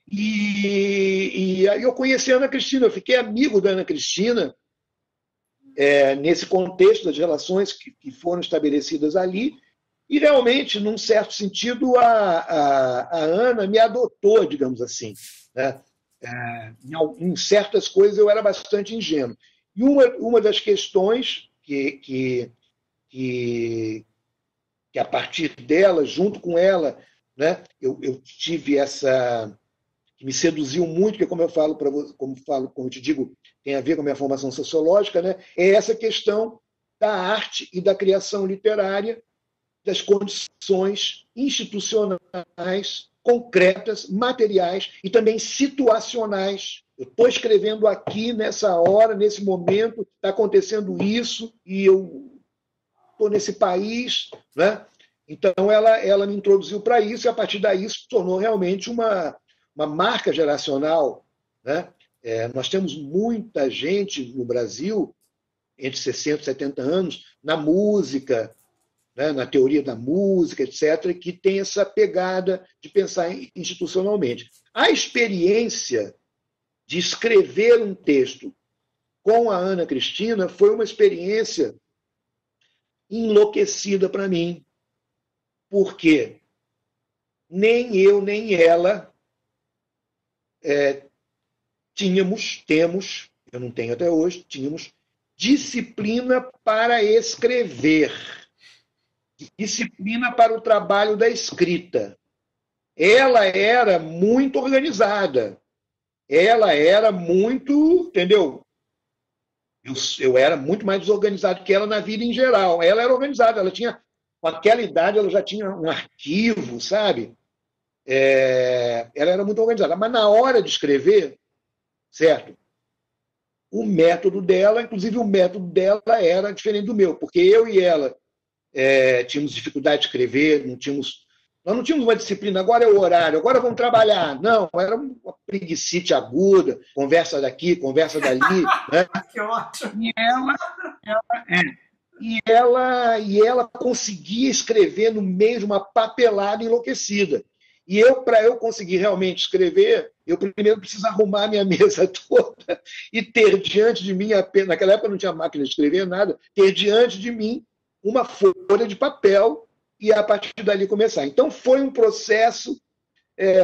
E aí eu conheci a Ana Cristina, eu fiquei amigo da Ana Cristina, nesse contexto das relações que foram estabelecidas ali, e realmente, num certo sentido, a Ana me adotou, digamos assim, né? Em certas coisas eu era bastante ingênuo. E uma das questões que a partir dela, junto com ela, né, eu tive essa que me seduziu muito, que como eu falo para você, como eu te digo, tem a ver com a minha formação sociológica, né, é essa questão da arte e da criação literária, das condições institucionais, concretas, materiais e também situacionais. Eu estou escrevendo aqui, nessa hora, nesse momento, está acontecendo isso, e eu estou nesse país, né? Então ela me introduziu para isso, e a partir daí isso tornou realmente uma marca geracional, né? Nós temos muita gente no Brasil, entre 60 e 70 anos, na música, né, na teoria da música, etc., que tem essa pegada de pensar institucionalmente. A experiência de escrever um texto com a Ana Cristina foi uma experiência enlouquecida para mim, porque nem eu nem ela temos, eu não tenho até hoje, tínhamos disciplina para escrever, disciplina para o trabalho da escrita. Ela era muito organizada, ela era muito, entendeu? Eu era muito mais desorganizado que ela na vida em geral. Ela era organizada, ela tinha, com aquela idade, ela já tinha um arquivo, sabe? Ela era muito organizada. Mas na hora de escrever, certo? O método dela, inclusive o método dela era diferente do meu, porque eu e ela tínhamos dificuldade de escrever, nós não tínhamos uma disciplina, agora é o horário, agora vamos trabalhar. Não, era uma preguicite aguda, conversa daqui, conversa dali. Né? Que ótimo! E ela conseguia escrever no meio de uma papelada enlouquecida. E para eu conseguir realmente escrever, eu primeiro preciso arrumar a minha mesa toda e ter diante de mim, naquela época não tinha máquina de escrever, nada, ter diante de mim uma folha de papel e a partir dali começar. Então foi um processo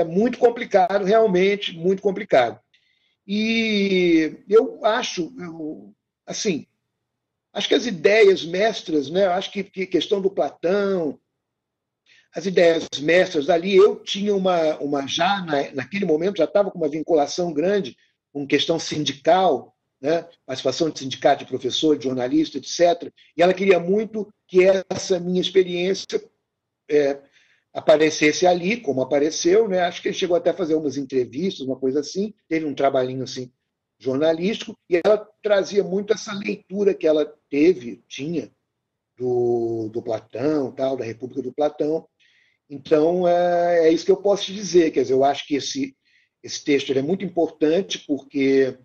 muito complicado, realmente muito complicado. E eu acho, assim, acho que as ideias mestras, né, acho que questão do Platão, as ideias mestras ali, eu tinha já naquele momento já estava com uma vinculação grande com questão sindical, né, participação de sindicato, de professor, de jornalista, etc. E ela queria muito que essa minha experiência aparecesse ali, como apareceu, né? Acho que ele chegou até a fazer umas entrevistas, uma coisa assim, teve um trabalhinho assim jornalístico, e ela trazia muito essa leitura que ela tinha do Platão, tal, da República do Platão. Então, é isso que eu posso te dizer. Quer dizer, eu acho que esse texto ele é muito importante porque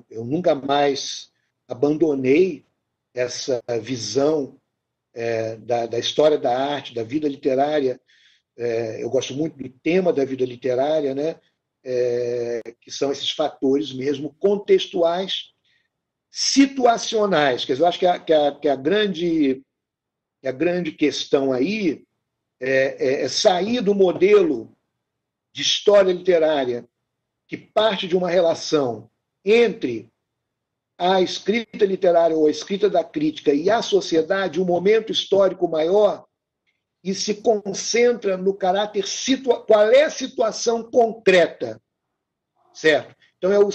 eu nunca mais abandonei essa visão da história da arte, da vida literária. Eu gosto muito do tema da vida literária, né? Que são esses fatores mesmo contextuais, situacionais. Quer dizer, eu acho que a grande questão aí é sair do modelo de história literária que parte de uma relação entre a escrita literária ou a escrita da crítica e a sociedade, um momento histórico maior, e se concentra no caráter qual é a situação concreta, certo? Então é o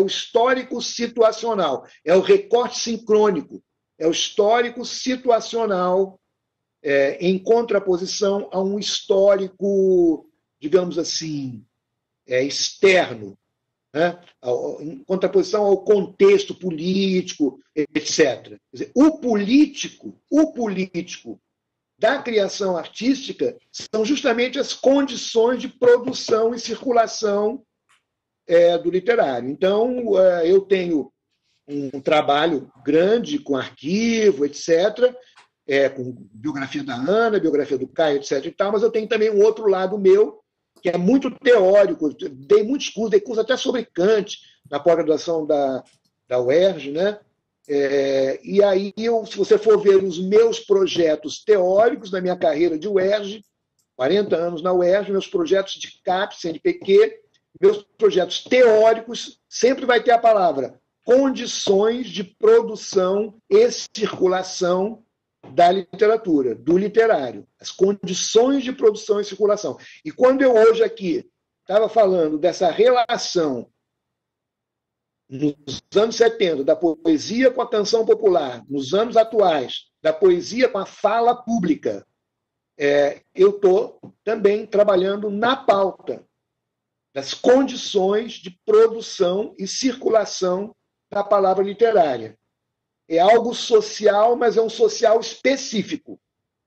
histórico situacional, é o recorte sincrônico, é o histórico situacional em contraposição a um histórico, digamos assim, externo, né? Em contraposição ao contexto político, etc. Quer dizer, o político da criação artística são justamente as condições de produção e circulação do literário. Então, eu tenho um trabalho grande com arquivo, etc., com biografia da Ana, biografia do Caio, etc. e tal, mas eu tenho também um outro lado meu, que é muito teórico. Dei muitos cursos, dei curso até sobre Kant, na pós-graduação da UERJ, né? E aí, se você for ver os meus projetos teóricos na minha carreira de UERJ, 40 anos na UERJ, meus projetos de CAPES, CNPq, meus projetos teóricos, sempre vai ter a palavra condições de produção e circulação da literatura, do literário, as condições de produção e circulação. E quando eu hoje aqui estava falando dessa relação nos anos 70, da poesia com a canção popular, nos anos atuais, da poesia com a fala pública, eu estou também trabalhando na pauta das condições de produção e circulação da palavra literária. É algo social, mas é um social específico,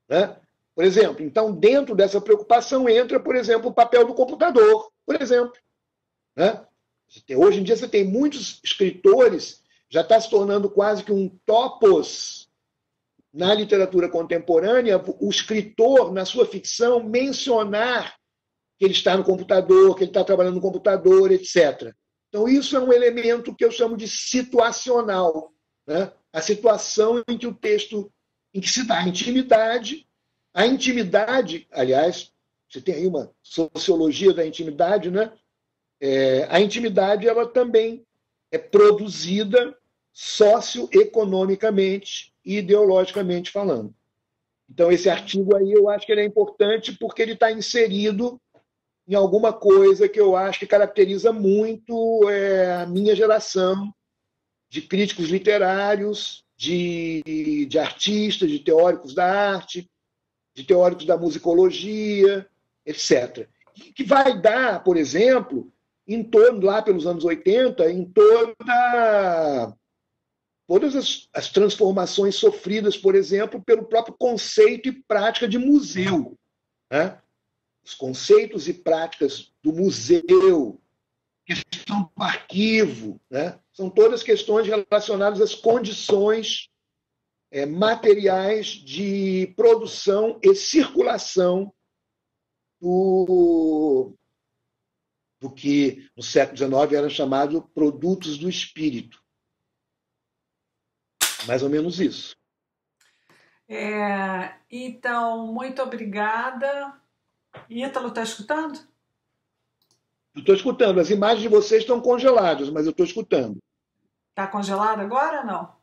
né? Por exemplo, então, dentro dessa preocupação entra, por exemplo, o papel do computador, por exemplo, né? Hoje em dia você tem muitos escritores, já está se tornando quase que um topos na literatura contemporânea, o escritor, na sua ficção, mencionar que ele está no computador, que ele está trabalhando no computador, etc. Então, isso é um elemento que eu chamo de situacional, né? A situação em que o texto, em que se dá a intimidade, aliás, você tem aí uma sociologia da intimidade, né? A intimidade ela também é produzida socioeconomicamente e ideologicamente falando. Então, esse artigo aí eu acho que ele é importante porque ele está inserido em alguma coisa que eu acho que caracteriza muito a minha geração de críticos literários, de artistas, de teóricos da arte, de teóricos da musicologia, etc. Que vai dar, por exemplo, em torno, lá pelos anos 80, em todas as transformações sofridas, por exemplo, pelo próprio conceito e prática de museu, né? Os conceitos e práticas do museu, questão do arquivo, né? São todas questões relacionadas às condições materiais de produção e circulação do que no século XIX era chamado produtos do espírito. Mais ou menos isso. Então, muito obrigada. Ítalo, está escutando? Eu estou escutando. As imagens de vocês estão congeladas, mas eu estou escutando. Está congelado agora ou não?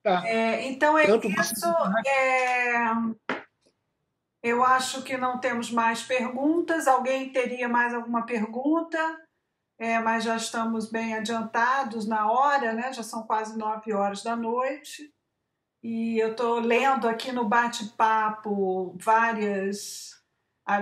Tá. Então é tanto isso. Eu acho que não temos mais perguntas. Alguém teria mais alguma pergunta? Mas já estamos bem adiantados na hora, né? Já são quase 9 horas da noite. E eu estou lendo aqui no bate-papo várias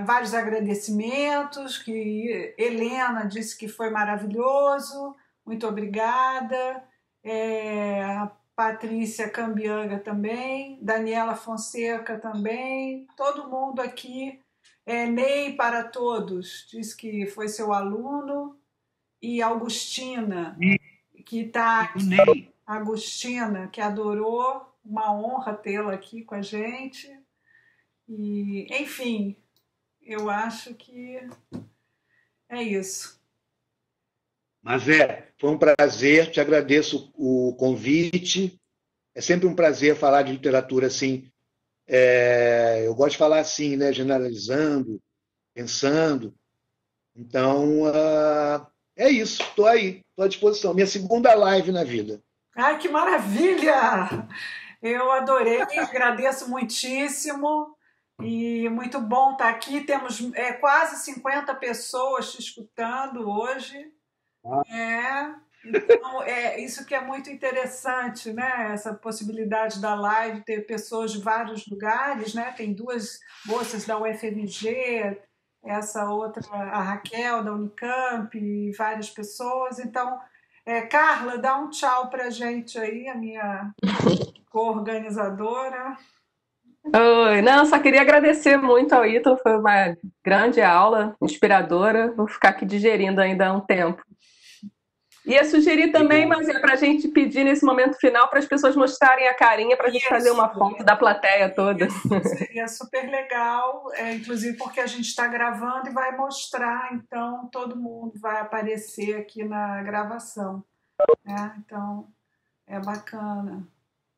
vários agradecimentos, que Helena disse que foi maravilhoso, muito obrigada. A Patrícia Cambianga também, Daniela Fonseca também, todo mundo aqui. Ney para todos, diz que foi seu aluno, e Augustina, que está aqui, Agostina, que adorou, uma honra tê-la aqui com a gente. E, enfim, eu acho que é isso. Mas foi um prazer, te agradeço o convite. É sempre um prazer falar de literatura assim. Eu gosto de falar assim, né, generalizando, pensando. Então, é isso, estou aí, estou à disposição. Minha segunda live na vida. Ai, que maravilha! Eu adorei, agradeço muitíssimo. E muito bom estar aqui. Temos quase 50 pessoas te escutando hoje. Então, isso que é muito interessante, né? Essa possibilidade da live, ter pessoas de vários lugares, né? Tem duas moças da UFMG, essa outra, a Raquel, da Unicamp, e várias pessoas. Então, Carla, dá um tchau para a gente aí, a minha co-organizadora. Oi, não, só queria agradecer muito ao Ítalo, foi uma grande aula, inspiradora. Vou ficar aqui digerindo ainda há um tempo. Ia sugerir também, mas para a gente pedir nesse momento final para as pessoas mostrarem a carinha, para a gente fazer uma foto da plateia toda. Seria super legal, inclusive porque a gente está gravando e vai mostrar, então todo mundo vai aparecer aqui na gravação. Né? Então é bacana.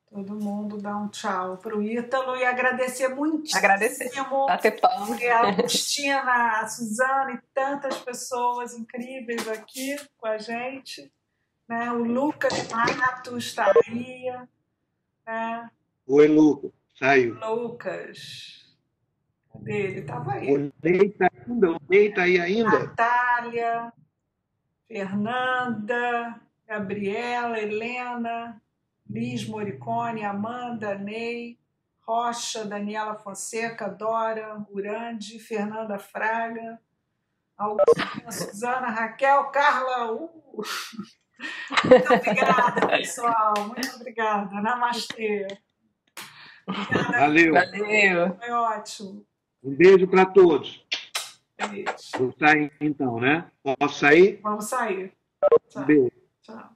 Todo mundo dá um tchau para o Ítalo e agradecer muitíssimo. Bater palma. A Cristina, a Suzana e tantas pessoas incríveis aqui com a gente. Né? O Lucas Matos está aí. Né? Oi, Lucas. Saiu. Lucas. Cadê ele? Estava aí. O Ney está aí ainda? Natália, Fernanda, Gabriela, Helena, Liz Moricone, Amanda, Ney, Rocha, Daniela Fonseca, Dora, Urandi, Fernanda Fraga, Augustina, Suzana, Raquel, Carla. Muito obrigada, pessoal. Muito obrigada. Namastê. Obrigada. Valeu. Foi ótimo. Um beijo para todos. Beijo. Vou sair então, né? Posso sair? Vamos sair. Tchau. Um beijo. Tchau.